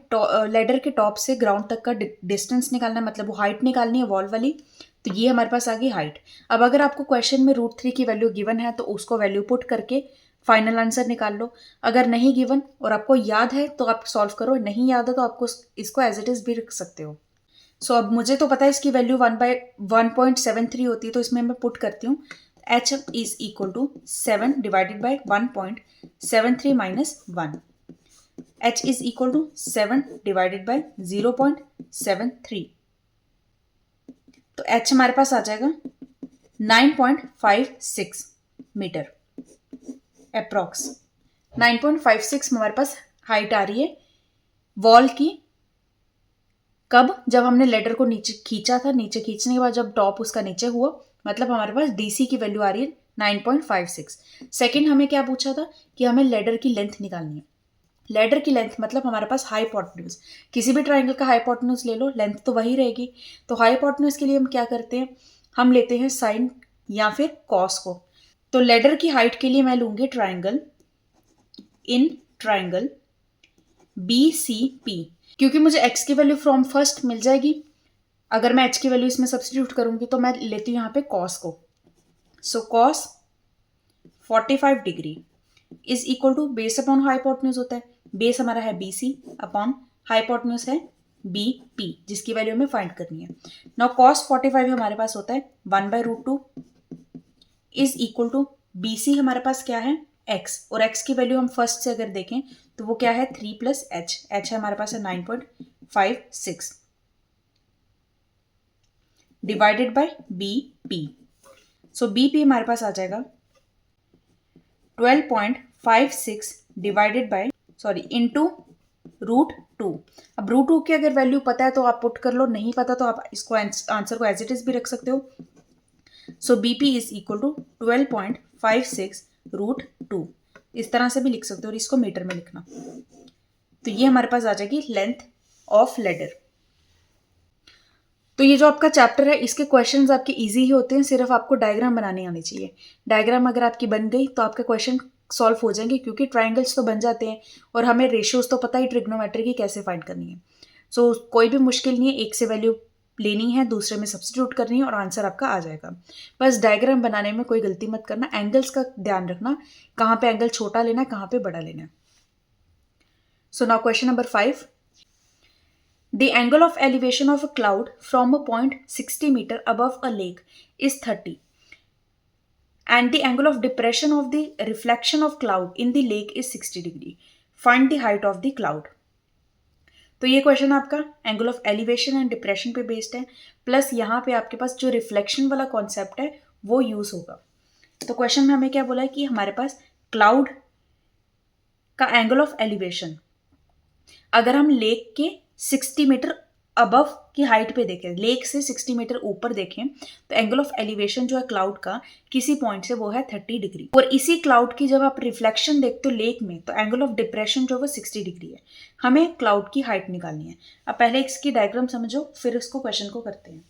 लेडर के टॉप से ग्राउंड तक का डिस्टेंस निकालना है, मतलब वो हाइट निकालनी है वॉल वाली। तो ये हमारे पास आ गई हाइट। अब अगर आपको क्वेश्चन में √3 की वैल्यू गिवन है तो उसको वैल्यू पुट करके फाइनल आंसर निकाल लो। अगर नहीं गिवन और आपको याद है तो आप सॉल्व करो, नहीं याद है तो आपको इसको एज इट इज भी रख सकते हो। सो अब मुझे तो पता है इसकी वैल्यू 1/1.73 होती है, तो इसमें मैं पुट करती हूँ। H is equal to 7/1.73 minus 1। H is equal to 7/0.73। तो एच हमारे पास आ जाएगा 9.56 मीटर अप्रॉक्स। 9.56 हमारे पास हाइट आ रही है वॉल की। कब? जब हमने लेडर को नीचे खींचा था, नीचे खींचने के बाद जब टॉप उसका नीचे हुआ, मतलब हमारे पास डीसी की वैल्यू आ रही है 9.56। सेकंड हमें क्या पूछा था कि हमें लेडर की लेंथ निकालनी है। लेडर की लेंथ मतलब हमारे पास हाइपोटेन्यूज, किसी भी ट्राइंगल का हाइपोटेन्यूज ले लो, लेंथ तो वही रहेगी। तो हाइपोटेन्यूज के लिए हम क्या करते हैं, हम लेते हैं साइन या फिर कॉस को। तो लेडर की हाइट के लिए मैं लूंगी ट्राइंगल BCP, क्योंकि मुझे x की वैल्यू फ्रॉम फर्स्ट मिल जाएगी। अगर मैं h की वैल्यू इसमें सब्स्टिट्यूट करूंगी तो मैं लेती हूं यहाँ पे cos को। So cos 45 degree is equal to base upon hypotenuse होता है। बेस हमारा है BC अपॉन हाइपोटेन्यूज है BP, जिसकी वैल्यू हमें फाइंड करनी है। नाउ cos 45 हमारे पास होता है 1/√2 इज इक्वल टू BC हमारे पास क्या है x, और x की वैल्यू हम फर्स्ट से अगर देखें तो वो क्या है 3 + h। h है हमारे पास है 9.56 divided by BP। So BP हमारे पास आ जाएगा 12.56 डिवाइडेड बाय इंटू √2। अब √2 की अगर वैल्यू पता है तो आप पुट कर लो, नहीं पता तो आप इसको आंसर को एज इट इज भी रख सकते हो। सो BP इज इक्वल टू 12.56 √2, इस तरह से भी लिख सकते हो और इसको मीटर में लिखना। तो ये हमारे पास आ जाएगी लेंथ ऑफ लेडर। तो ये जो आपका चैप्टर है इसके क्वेश्चंस आपके इजी ही होते हैं, सिर्फ आपको डायग्राम बनाने आनी चाहिए। डायग्राम अगर आपकी बन गई तो आपके क्वेश्चन सॉल्व हो जाएंगे, क्योंकि ट्राइंगल्स तो बन जाते हैं और हमें रेशियोज तो पता ही ट्रिग्नोमेट्री की कैसे फाइंड करनी है। सो कोई भी मुश्किल नहीं है, एक से वैल्यू लेनी है, दूसरे में सब्स्टिट्यूट करनी है और आंसर आपका आ जाएगा। बस डायग्राम बनाने में कोई गलती मत करना, एंगल्स का ध्यान रखना, कहाँ पे एंगल छोटा लेना है, कहाँ पे बड़ा लेना है। So now question number 5। The angle of elevation of a cloud from a point 60 meter above a lake is 30, and the angle of depression of the reflection of cloud in the lake is 60 degree. Find the height of the cloud. तो ये क्वेश्चन आपका angle of elevation and depression पे बेस्ड है, प्लस यहाँ पे आपके पास जो रिफ्लेक्शन वाला कॉन्सेप्ट है वो यूज होगा। तो क्वेश्चन में हमें क्या बोला है कि हमारे पास क्लाउड का एंगल ऑफ एलिवेशन अगर हम लेक के 60 मीटर अबव की हाइट पे देखें, लेक से 60 मीटर ऊपर देखें, तो एंगल ऑफ एलिवेशन जो है क्लाउड का किसी पॉइंट से वो है 30 डिग्री। और इसी क्लाउड की जब आप रिफ्लेक्शन देखते हो लेक में तो एंगल ऑफ डिप्रेशन जो वो 60 डिग्री है। हमें क्लाउड की हाइट निकालनी है। अब पहले इसकी डायग्राम समझो, फिर उसको क्वेश्चन को करते हैं।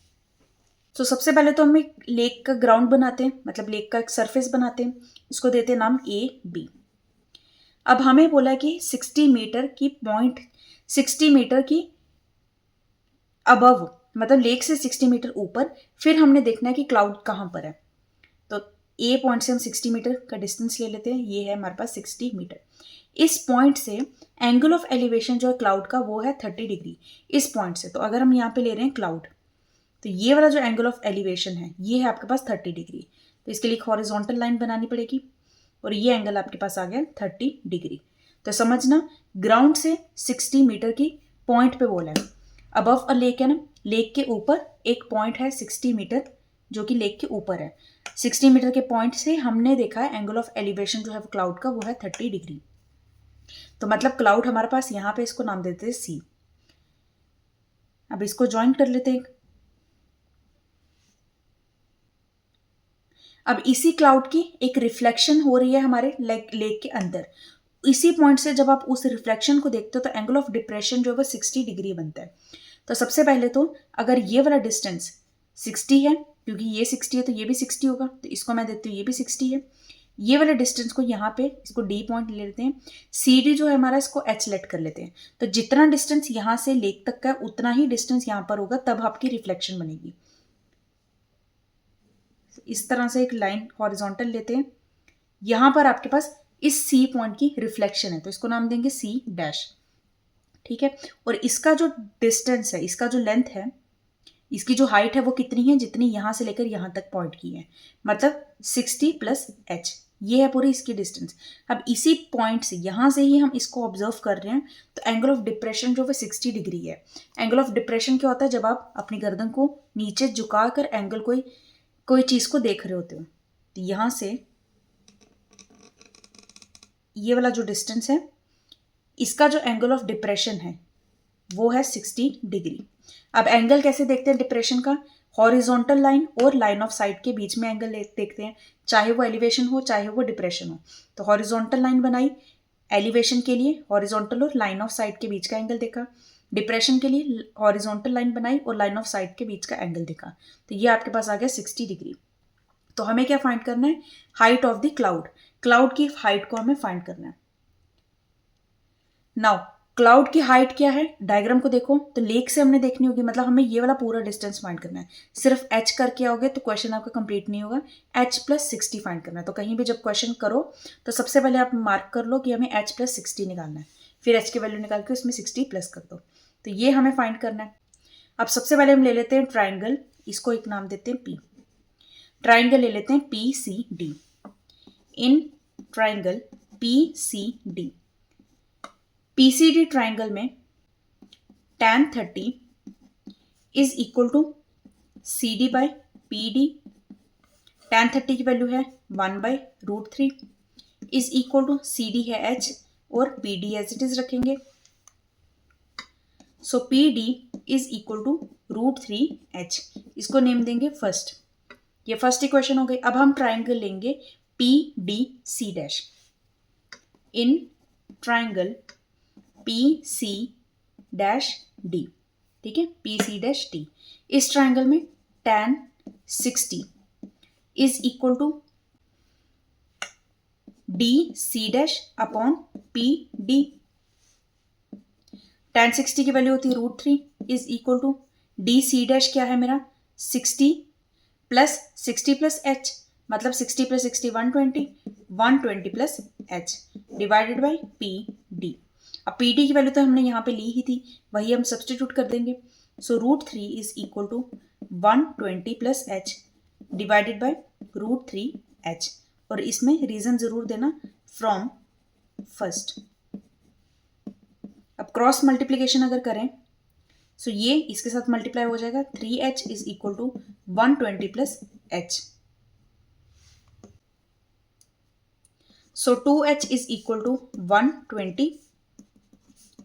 तो सबसे पहले तो हम एक लेक का ग्राउंड बनाते हैं, मतलब लेक का एक सरफेस बनाते हैं, इसको देते हैं नाम AB। अब हमें बोला कि 60 मीटर की अबव, मतलब लेक से 60 मीटर ऊपर, फिर हमने देखना है कि क्लाउड कहाँ पर है। तो ए पॉइंट से हम 60 मीटर का डिस्टेंस ले लेते हैं, ये है हमारे पास 60 मीटर। इस पॉइंट से एंगल ऑफ एलिवेशन जो है क्लाउड का वो है 30 डिग्री इस पॉइंट से। तो अगर हम यहाँ पे ले रहे हैं क्लाउड, तो ये वाला जो एंगल ऑफ एलिवेशन है ये है आपके पास 30 डिग्री। तो इसके लिए एक हॉरिजॉन्टल लाइन बनानी पड़ेगी और ये एंगल आपके पास आ गया 30 डिग्री। तो समझना, ग्राउंड से 60 मीटर की पॉइंट पे बोला है, अबव अ लेक है ना, लेक के ऊपर एक पॉइंट है 60 मीटर जो कि लेक के ऊपर है। 60 मीटर के पॉइंट से हमने देखा है एंगल ऑफ एलिवेशन जो है क्लाउड का वो है 30 डिग्री। तो मतलब क्लाउड हमारे पास यहाँ पे, इसको नाम देते हैं C। अब इसको ज्वाइन कर लेते हैं। अब इसी क्लाउड की एक रिफ्लेक्शन हो रही है हमारे लेक के अंदर। इसी पॉइंट से जब आप उस रिफ्लेक्शन को देखते हो तो एंगल ऑफ डिप्रेशन जो है वो 60 डिग्री बनता है। तो सबसे पहले तो अगर ये वाला डिस्टेंस 60 है, क्योंकि ये 60 है तो ये भी 60 होगा, तो इसको मैं देती हूँ ये भी 60 है। ये वाले डिस्टेंस को यहाँ पे इसको डी पॉइंट ले लेते हैं, सी डी जो है हमारा इसको एच लेट कर लेते हैं। तो जितना डिस्टेंस यहाँ से लेक तक का उतना ही डिस्टेंस यहाँ पर होगा, तब आपकी रिफ्लेक्शन बनेगी। इस तरह से एक लाइन हॉरिजॉन्टल लेते हैं, यहाँ पर आपके पास इस सी पॉइंट की रिफ्लेक्शन है तो इसको नाम देंगे सी डैश, ठीक है। और इसका जो डिस्टेंस है, इसका जो लेंथ है, इसकी जो हाइट है वो कितनी है, जितनी यहां से लेकर यहां तक पॉइंट की है, मतलब 60 प्लस एच, ये है पूरी इसकी डिस्टेंस। अब इसी पॉइंट से यहां से ही हम इसको ऑब्जर्व कर रहे हैं, तो एंगल ऑफ डिप्रेशन जो वो 60 डिग्री है। एंगल ऑफ डिप्रेशन क्या होता है, जब आप अपनी गर्दन को नीचे झुकाकर एंगल कोई चीज को देख रहे होते हो। तो यहां से ये वाला जो डिस्टेंस है, इसका जो एंगल ऑफ डिप्रेशन है वो है 60 डिग्री। अब एंगल कैसे देखते हैं डिप्रेशन का, हॉरिजॉन्टल लाइन और लाइन ऑफ साइट के बीच में एंगल देखते हैं, चाहे वो एलिवेशन हो चाहे वो डिप्रेशन हो। तो हॉरिजॉन्टल लाइन बनाई एलिवेशन के लिए, हॉरिजॉन्टल और लाइन ऑफ साइट के बीच का एंगल देखा। डिप्रेशन के लिए हॉरिजॉन्टल लाइन बनाई और लाइन ऑफ साइट के बीच का एंगल देखा। तो ये आपके पास आ गया 60 डिग्री। तो हमें क्या फाइंड करना है, height of the cloud. Cloud की हाइट को हमें फाइंड करना है। नाउ क्लाउड की हाइट क्या है, डायग्राम को देखो तो लेक से हमने देखनी होगी, मतलब हमें ये वाला पूरा डिस्टेंस फाइंड करना है। सिर्फ एच करके आओगे तो क्वेश्चन आपका कंप्लीट नहीं होगा, एच प्लस 60 फाइंड करना है। तो कहीं भी जब क्वेश्चन करो तो सबसे पहले आप मार्क कर लो कि हमें एच प्लस 60 निकालना है, फिर एच की वैल्यू निकाल के उसमें 60 प्लस कर दो। तो ये हमें फाइंड करना है। अब सबसे पहले हम ले लेते हैं ट्राइंगल, इसको एक नाम देते हैं पी। ट्राइंगल ले लेते हैं P C D. In triangle P C D, PCD triangle में tan 30 is equal to C D by P D. tan 30 की वैल्यू है 1/√3 is equal to C D है h और P D as it is रखेंगे। So P D is equal to √3h, इसको नेम देंगे फर्स्ट। ये फर्स्ट इक्वेशन हो गई। अब हम ट्राइंगल लेंगे P D C dash. In triangle P C dash D, ठीक है, पी सी डैश डी। इस ट्राइंगल में tan 60 is equal to D C dash upon P D. tan 60 की वैल्यू होती है √3 is equal to D C dash क्या है मेरा 60 प्लस एच, मतलब 60 plus 60 120 plus H divided by P D. अब पी डी की वैल्यू तो हमने यहाँ पे ली ही थी, वही हम सब्सटीट्यूट कर देंगे। So √3 is equal to 120 plus H divided by √3h, और इसमें रीजन जरूर देना फ्रॉम फर्स्ट। अब क्रॉस मल्टीप्लीकेशन अगर करें सो ये इसके साथ मल्टीप्लाई हो जाएगा, 3h is equal to 120 plus h। So 2h is equal to 120,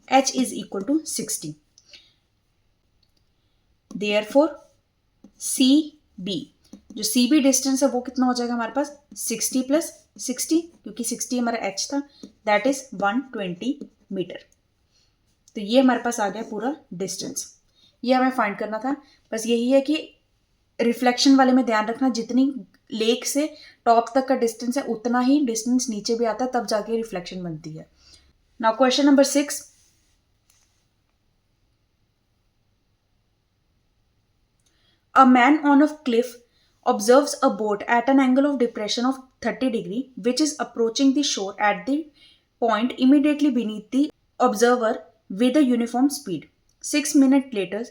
h is equal to 60. Therefore CB, जो CB डिस्टेंस है वो कितना हो जाएगा हमारे पास 60 प्लस 60, क्योंकि 60 हमारा h था, दैट इज 120 मीटर। तो ये हमारे पास आ गया पूरा डिस्टेंस, ये हमें फाइंड करना था। बस यही है कि रिफ्लेक्शन वाले में ध्यान रखना, जितनी लेक से टॉप तक का डिस्टेंस है उतना ही डिस्टेंस नीचे भी आता है, तब जाके रिफ्लेक्शन बनती है। Now question number 6, a man on a cliff observes a boat at an angle of depression of 30 degree which is approaching the shore at the point immediately beneath the observer with a uniform speed. 6 minutes later,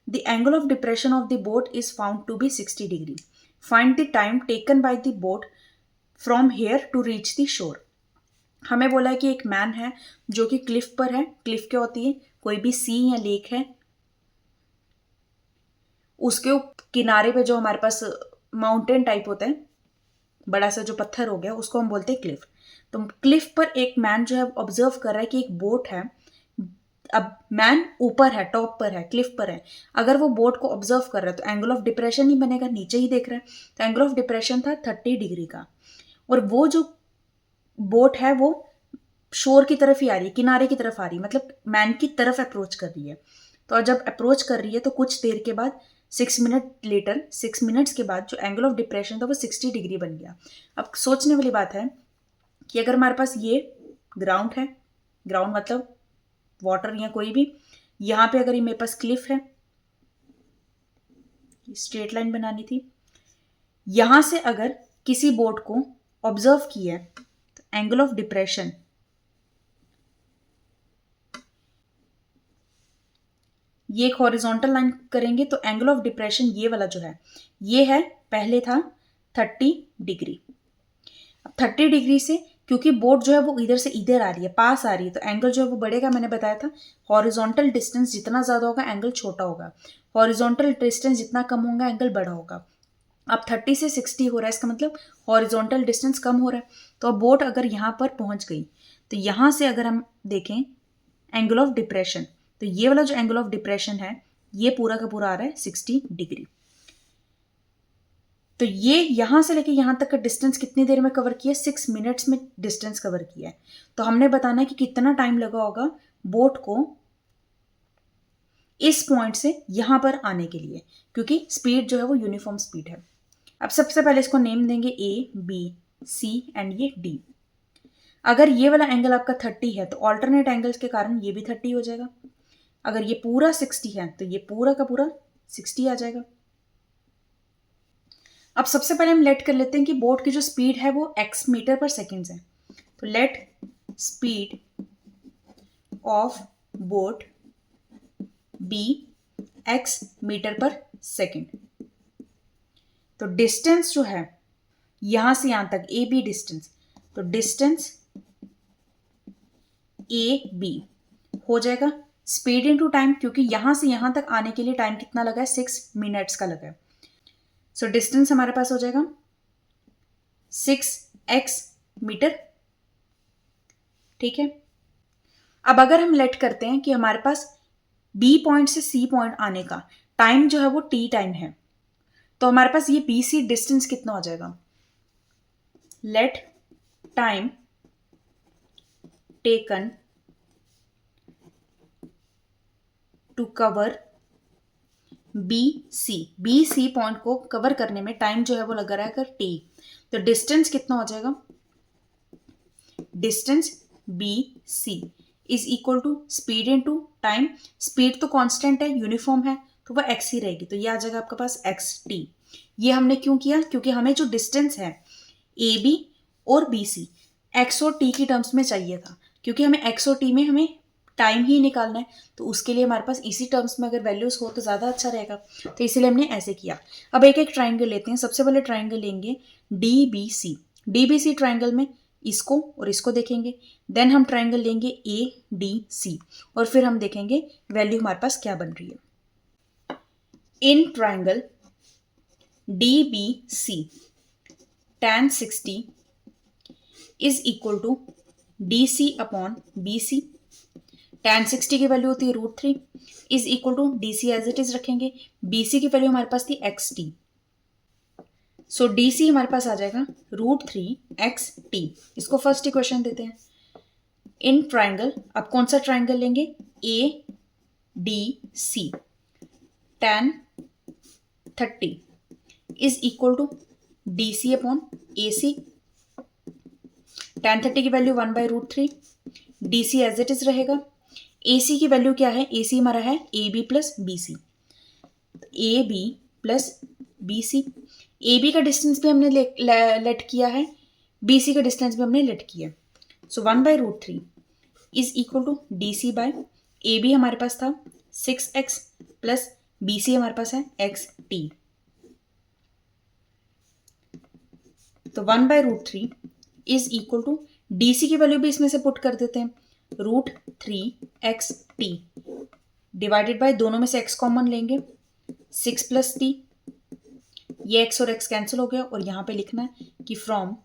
the angle of depression of the boat is found to be 60 degree. Find the time taken by the boat from here to reach the shore. हमें बोला है कि एक मैन है जो कि क्लिफ पर है। क्लिफ क्या होती है, कोई भी सी या लेक है, उसके किनारे पे जो हमारे पास माउंटेन टाइप होता है, बड़ा सा जो पत्थर हो गया, उसको हम बोलते हैं क्लिफ। तो क्लिफ पर एक मैन जो है ऑब्जर्व कर रहा है कि एक बोट है अब मैन ऊपर है, टॉप पर है, क्लिफ पर है, अगर वो बोट को ऑब्जर्व कर रहा है तो एंगल ऑफ डिप्रेशन ही बनेगा, नीचे ही देख रहा है, तो एंगल ऑफ डिप्रेशन था 30 डिग्री का। और वो जो बोट है वो शोर की तरफ ही आ रही है, किनारे की तरफ आ रही है, मतलब मैन की तरफ अप्रोच कर रही है। तो जब अप्रोच कर रही है तो कुछ देर के बाद 6 मिनट्स के बाद जो एंगल ऑफ डिप्रेशन था वो 60 डिग्री बन गया। अब सोचने वाली बात है कि अगर हमारे पास ये ग्राउंड है, ग्राउंड मतलब वाटर या कोई भी, यहाँ पे अगर ये मेरे पास क्लिफ है, स्ट्रेट लाइन बनानी थी, यहां से अगर किसी बोट को ऑब्जर्व किया तो एंगल ऑफ डिप्रेशन ये एक हॉरिजॉन्टल लाइन करेंगे तो एंगल ऑफ डिप्रेशन ये वाला जो है ये है, पहले था 30 डिग्री। अब 30 डिग्री से क्योंकि बोट जो है वो इधर से इधर आ रही है, पास आ रही है, तो एंगल जो है वो बढ़ेगा। मैंने बताया था हॉरिजॉन्टल डिस्टेंस जितना ज़्यादा होगा एंगल छोटा होगा, हॉरिजॉन्टल डिस्टेंस जितना कम होगा एंगल बड़ा होगा। अब 30 से 60 हो रहा है, इसका मतलब हॉरिजॉन्टल डिस्टेंस कम हो रहा है। तो अब बोट अगर यहाँ पर पहुँच गई तो यहाँ से अगर हम देखें एंगल ऑफ डिप्रेशन, तो ये वाला जो एंगल ऑफ डिप्रेशन है ये पूरा का पूरा आ रहा है 60 डिग्री। तो ये यहां से लेके यहां तक का डिस्टेंस कितनी देर में कवर किया, 6 मिनट्स में डिस्टेंस कवर किया है। तो हमने बताना है कि कितना टाइम लगा होगा बोट को इस पॉइंट से यहां पर आने के लिए, क्योंकि स्पीड जो है वो यूनिफॉर्म स्पीड है। अब सबसे पहले इसको नेम देंगे ए, बी, सी एंड ये डी। अगर ये वाला एंगल आपका 30 है तो ऑल्टरनेट एंगल्स के कारण ये भी 30 हो जाएगा। अगर ये पूरा 60 है तो ये पूरा का पूरा 60 आ जाएगा। अब सबसे पहले हम लेट कर लेते हैं कि बोट की जो स्पीड है वो x मीटर पर सेकेंड है। तो let speed of boat be x metre per second. तो डिस्टेंस जो है यहां से यहां तक ए बी डिस्टेंस, तो डिस्टेंस ए बी हो जाएगा स्पीड इनटू टाइम, क्योंकि यहां से यहां तक आने के लिए टाइम कितना लगा है, 6 मिनट्स का लगा है। सो डिस्टेंस हमारे पास हो जाएगा 6x मीटर। ठीक है, अब अगर हम लेट करते हैं कि हमारे पास बी पॉइंट से सी पॉइंट आने का टाइम जो है वो टी टाइम है, तो हमारे पास ये बी सी डिस्टेंस कितना हो जाएगा, let time taken to cover B C point को कवर करने में टाइम जो है वो लगा रहेगा टी। तो डिस्टेंस कितना हो जाएगा, distance B C is equal to speed into time. Speed तो कांस्टेंट है, यूनिफॉर्म है, तो वह एक्स ही रहेगी, तो ये आ जाएगा आपके पास एक्स टी। ये हमने क्यों किया, क्योंकि हमें जो डिस्टेंस है ए बी और बी सी एक्स और टी की टर्म्स में चाहिए था, क्योंकि हमें एक्स और टी में हमें टाइम ही निकालना है, तो उसके लिए हमारे पास इसी टर्म्स में अगर वैल्यूज हो तो ज़्यादा अच्छा रहेगा, तो इसीलिए हमने ऐसे किया। अब एक एक ट्राइंगल लेते हैं। सबसे पहले ट्राइंगल लेंगे डी बी सी ट्राइंगल में इसको और इसको देखेंगे, देन हम ट्राइंगल लेंगे ए डी सी और फिर हम देखेंगे वैल्यू हमारे पास क्या बन रही है। In triangle D B C tan 60 is equal to D C upon B C. tan 60 की वैल्यू होती है √3 is equal to D C as it is रखेंगे, बी सी की वैल्यू हमारे पास थी x t, so D C हमारे पास आ जाएगा √3 एक्स टी। इसको फर्स्ट इक्वेशन देते हैं। इन ट्राइंगल, अब कौन सा ट्राइंगल लेंगे, A D C tan 30 is equal to D C upon A C. tan 30 की value 1/√3, D C as it is रहेगा। ए सी की वैल्यू क्या है, ए सी हमारा है A B plus B C, A B plus B C. A B का डिस्टेंस भी हमने लेट किया है, बी सी का डिस्टेंस भी हमने लेट किया, so 1/√3 is equal to D C by A B हमारे पास था 6x प्लस बी सी हमारे पास है एक्स टी, तो 1/√3 is equal to D C की वैल्यू भी इसमें से पुट कर देते हैं, √3 xt डिवाइडेड बाय, दोनों में से x कॉमन लेंगे, 6 प्लस टी, ये x और x कैंसिल हो गया और यहाँ पे लिखना है कि फ्रॉम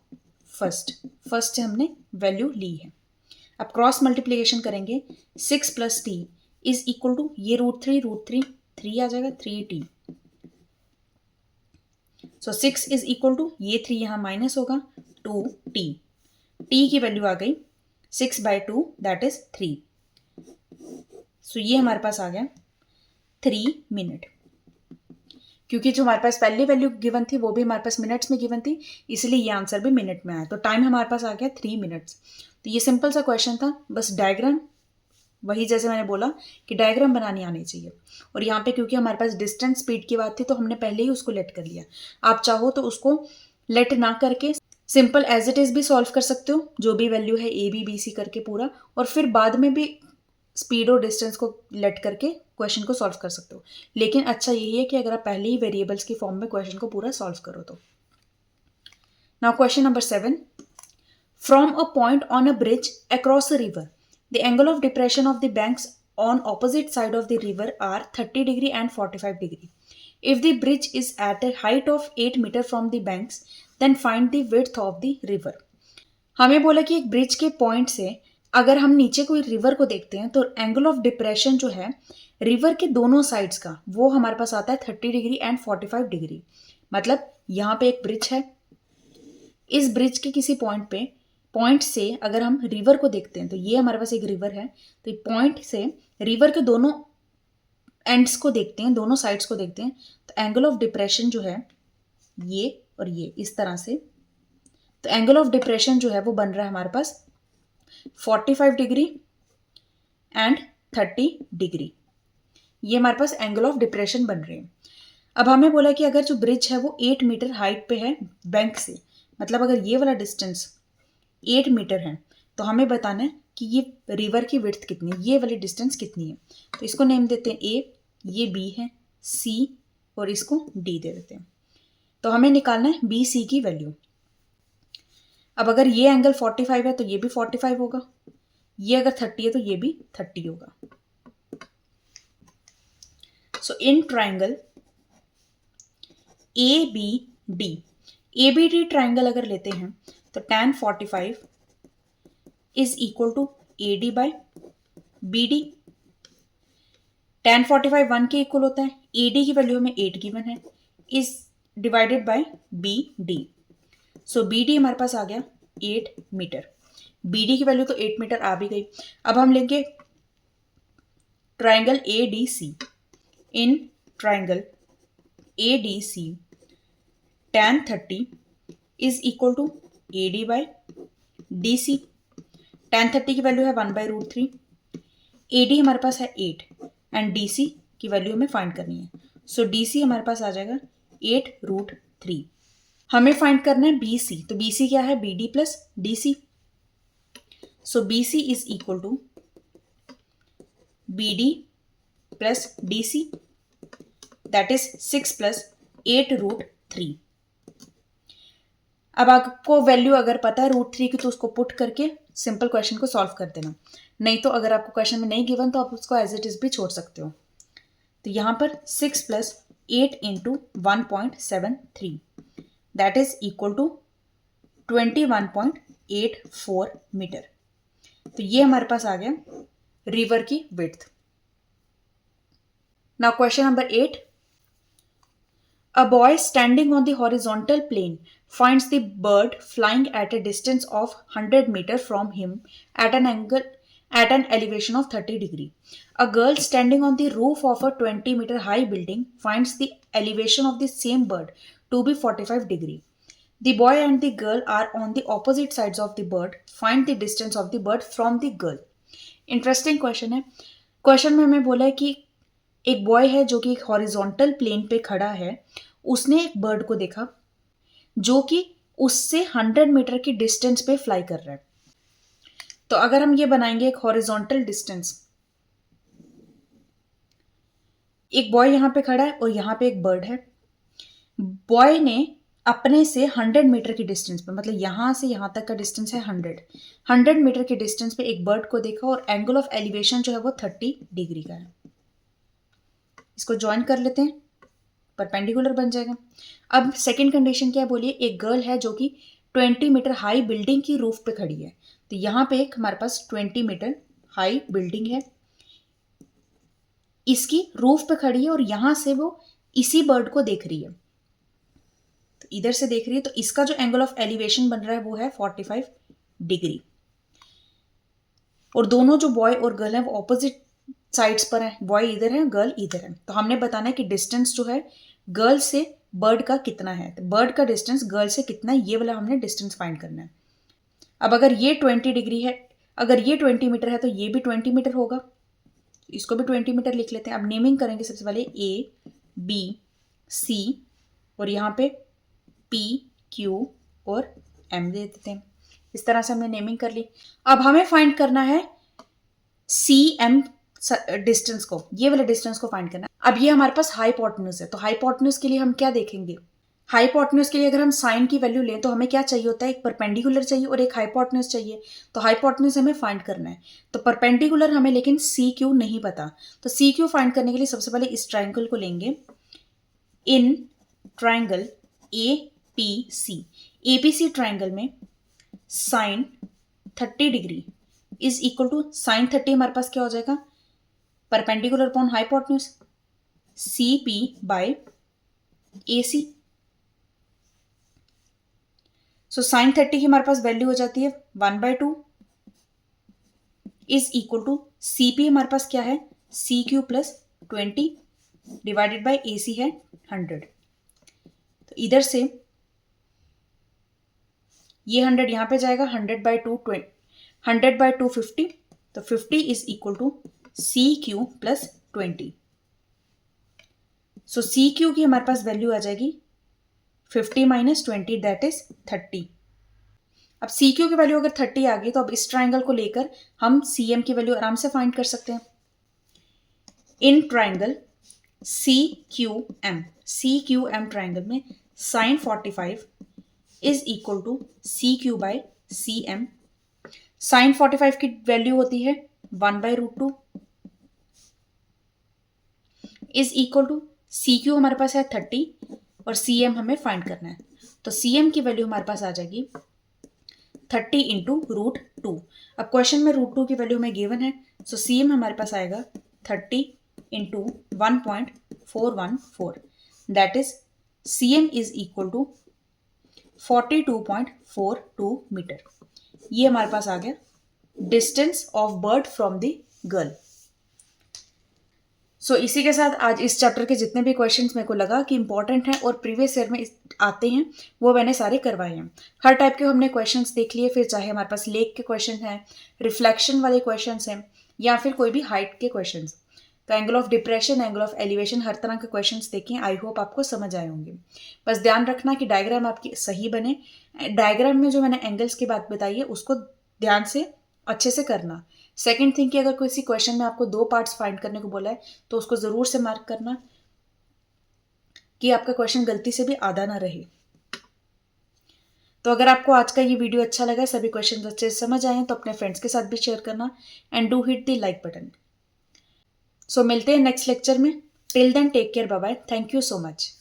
फर्स्ट से हमने वैल्यू ली है। अब क्रॉस मल्टीप्लीकेशन करेंगे, 6 plus t is equal to ये रूट थ्री आ जाएगा 3t। So 6 is equal to ये 3 यहाँ माइनस होगा 2t। t की वैल्यू आ गई 6/2 दैट इज 3। सो ये हमारे पास आ गया 3 मिनट। क्योंकि जो हमारे पास पहली वैल्यू गिवन थी वो भी हमारे पास मिनट्स में गिवन थी, इसलिए ये आंसर भी मिनट में आया। तो टाइम हमारे पास आ गया 3 मिनट्स। तो ये सिंपल सा क्वेश्चन था, बस डायग्राम वही जैसे मैंने बोला कि डायग्राम बनानी आनी चाहिए। और यहाँ पे क्योंकि हमारे पास डिस्टेंस स्पीड की बात थी तो हमने पहले ही उसको लेट कर लिया। आप चाहो तो उसको लेट ना करके सिंपल एज इट इज भी सॉल्व कर सकते हो, जो भी वैल्यू है ए बी बी सी करके पूरा, और फिर बाद में भी स्पीड और डिस्टेंस को लेट करके क्वेश्चन को सॉल्व कर सकते हो। लेकिन अच्छा यही है कि अगर आप पहले ही वेरिएबल्स की फॉर्म में क्वेश्चन को पूरा सॉल्व करो तो। Now question number 7, from a point on a bridge across a river the angle of depression of the banks on opposite side of the river are 30 degree and 45 degree. If the bridge is at a height of 8 metre from the banks then find the width of the river. हमें बोला कि एक ब्रिज के पॉइंट से अगर हम नीचे कोई रिवर को देखते हैं तो एंगल ऑफ डिप्रेशन जो है रिवर के दोनों साइड्स का वो हमारे पास आता है 30 डिग्री एंड 45 डिग्री। मतलब यहाँ पे एक ब्रिज है, इस ब्रिज के किसी पॉइंट से अगर हम रिवर को देखते हैं तो ये हमारे पास एक रिवर है, तो पॉइंट से रिवर के दोनों एंड्स को देखते हैं, दोनों साइड्स को देखते हैं, तो एंगल ऑफ डिप्रेशन जो है ये और ये इस तरह से, तो एंगल ऑफ डिप्रेशन जो है वो बन रहा है हमारे पास 45 डिग्री एंड 30 डिग्री। ये हमारे पास एंगल ऑफ डिप्रेशन बन रहे हैं। अब हमें बोला कि अगर जो ब्रिज है वो 8 मीटर हाइट पे है बैंक से, मतलब अगर ये वाला डिस्टेंस 8 मीटर है तो हमें बताना है कि ये रिवर की विड्थ कितनी है, ये वाली डिस्टेंस कितनी है। तो इसको नेम देते हैं ए, ये बी है, सी और इसको डी दे देते हैं। तो हमें निकालना है बी सी की वैल्यू। अब अगर ये एंगल 45 है तो ये भी 45 होगा, ये अगर 30 है तो ये भी 30 होगा। So in triangle A B D triangle अगर लेते हैं तो tan 45 is equal to A D by B D. tan 45 1 के इक्वल होता है, ए डी की वैल्यू हमें 8 गिवन है, is divided by B D. So B D हमारे पास आ गया 8 मीटर, बी डी की वैल्यू तो 8 मीटर आ भी गई। अब हम लेंगे triangle A D C. In triangle A D C tan 30 is equal to A D by D C. tan 30 की वैल्यू है 1/√3, ए डी हमारे पास है 8 एंड डी सी की वैल्यू हमें फाइंड करनी है। सो डी सी हमारे पास आ जाएगा 8√3। हमें फाइंड करना है बी सी, तो बी सी क्या है B D plus D C. So B C is equal to B D plus D C that is 6 plus 8√3। अब आपको वैल्यू अगर पता है √3 की तो उसको पुट करके सिंपल क्वेश्चन को सॉल्व कर देना, नहीं तो अगर आपको क्वेश्चन में नहीं गिवन तो आप उसको एज इट इज भी छोड़ सकते हो। तो यहाँ पर 6 plus 8 into 1.73 that is equal to 21.84 metre. तो ये हमारे पास आ गया रिवर की width. Now question number 8, a boy standing on the horizontal plane finds the bird flying at a distance of 100 meters from him at an elevation of 30 degree. A girl standing on the roof of a 20-meter high building finds the elevation of the same bird to be 45 degree. The boy and the girl are on the opposite sides of the bird. Find the distance of the bird from the girl. Interesting question है। क्वेश्चन में हमें बोला है कि एक बॉय है जो कि एक हॉरिजॉन्टल प्लेन पे खड़ा है, उसने एक बर्ड को देखा जो कि उससे 100 मीटर की डिस्टेंस पे फ्लाई कर रहा है। तो अगर हम ये बनाएंगे एक हॉरिजॉन्टल डिस्टेंस, एक बॉय यहां पे खड़ा है और यहां पे एक बर्ड है। बॉय ने अपने से 100 मीटर की डिस्टेंस पे, मतलब यहां से यहां तक का डिस्टेंस है 100 मीटर की डिस्टेंस पे एक बर्ड को देखा और एंगल ऑफ एलिवेशन जो है वो 30 डिग्री का है। इसको ज्वाइन कर लेते हैं, परपेंडिकुलर बन जाएगा। अब सेकंड कंडीशन क्या है बोलिए, एक गर्ल है जो कि 20 मीटर हाई बिल्डिंग की रूफ पे खड़ी है। तो यहाँ पे एक हमारे पास 20 मीटर हाई बिल्डिंग है, इसकी रूफ पे खड़ी है और यहां से वो इसी बर्ड को देख रही है, तो इधर से देख रही है, तो इसका जो एंगल ऑफ एलिवेशन बन रहा है वो है 45 डिग्री। और दोनों जो बॉय और गर्ल है वो ऑपोजिट साइड्स पर है, बॉय इधर है गर्ल इधर है। तो हमने बताना है कि डिस्टेंस जो है गर्ल से बर्ड का कितना है, तो बर्ड का डिस्टेंस गर्ल से कितना है, ये वाला हमने डिस्टेंस फाइंड करना है। अब अगर ये 20 डिग्री है, अगर ये 20 मीटर है तो ये भी 20 मीटर होगा, इसको भी 20 मीटर लिख लेते हैं। अब नेमिंग करेंगे सबसे पहले ए बी सी और यहाँ पे पी क्यू और एम दे देते हैं। इस तरह से हमने नेमिंग कर ली। अब हमें फाइंड करना है सी एम डिस्टेंस को, ये वाले डिस्टेंस को फाइंड करना है। अब ये हमारे पास हाइपोटेन्यूज है, तो हाइपोटेन्यूज के लिए हम क्या देखेंगे, हाइपोटेन्यूज के लिए अगर हम साइन की वैल्यू लें तो हमें क्या चाहिए होता है, एक परपेंडिकुलर चाहिए और एक हाइपोटेन्यूज चाहिए। तो हाइपोटेन्यूज हमें फाइंड करना है, तो परपेंडिकुलर हमें लेकिन सी क्यू नहीं पता, तो सी क्यू फाइंड करने के लिए सबसे पहले इस ट्राइंगल को लेंगे। In triangle A P C, APC triangle में sine 30 degree is equal to sine 30 हमारे पास क्या हो जाएगा, perpendicular upon hypotenuse C P by A C. So sine 30 की हमारे पास वैल्यू हो जाती है 1/2 is equal to C P हमारे पास क्या है, C Q plus 20 divided by A C है 100। तो इधर से ये 100 यहां पे जाएगा, 100/2 50, तो 50 is equal to C Q plus 20। So C Q की हमारे पास वैल्यू आ जाएगी 50 माइनस 20 दैट इज 30। अब सी क्यू की वैल्यू अगर 30 आ गई तो अब इस ट्राइंगल को लेकर हम सी एम की वैल्यू आराम से फाइंड कर सकते हैं। In triangle C Q M triangle में sine 45 is equal to C Q by C M. Sine 45 की वैल्यू होती है 1/√2 is equal to C Q हमारे पास है 30 और सी एम हमें फाइंड करना है, तो सी एम की वैल्यू हमारे पास आ जाएगी 30 इंटू √2। अब क्वेश्चन में √2 की वैल्यू हमें गिवन है, सो सी एम हमारे पास आएगा 30 into 1.414 that is C M is equal to 42.42 meter. ये हमारे पास आ गया distance of bird from the girl. So इसी के साथ आज इस चैप्टर के जितने भी क्वेश्चंस मेरे को लगा कि इंपॉर्टेंट हैं और प्रीवियस ईयर में आते हैं वो मैंने सारे करवाए हैं। हर टाइप के हमने क्वेश्चंस देख लिए, फिर चाहे हमारे पास लेक के क्वेश्चन हैं, रिफ्लेक्शन वाले क्वेश्चंस हैं या फिर कोई भी हाइट के क्वेश्चंस, तो angle of depression, angle of elevation, हर तरह के क्वेश्चंस देखें। आई होप आपको समझ आए होंगे। बस ध्यान रखना कि डायग्राम आपकी सही बने। डायग्राम में जो मैंने एंगल्स की बात बताई है उसको ध्यान से अच्छे से करना। सेकेंड थिंग कि अगर किसी क्वेश्चन में आपको 2 पार्ट्स फाइंड करने को बोला है तो उसको जरूर से मार्क करना कि आपका क्वेश्चन गलती से भी आधा ना रहे। तो अगर आपको आज का ये वीडियो अच्छा लगा, सभी क्वेश्चन अच्छे से समझ आए तो अपने फ्रेंड्स के साथ भी शेयर करना and do hit the like button. So मिलते हैं नेक्स्ट लेक्चर में। Till then take care, bye bye, thank you so much.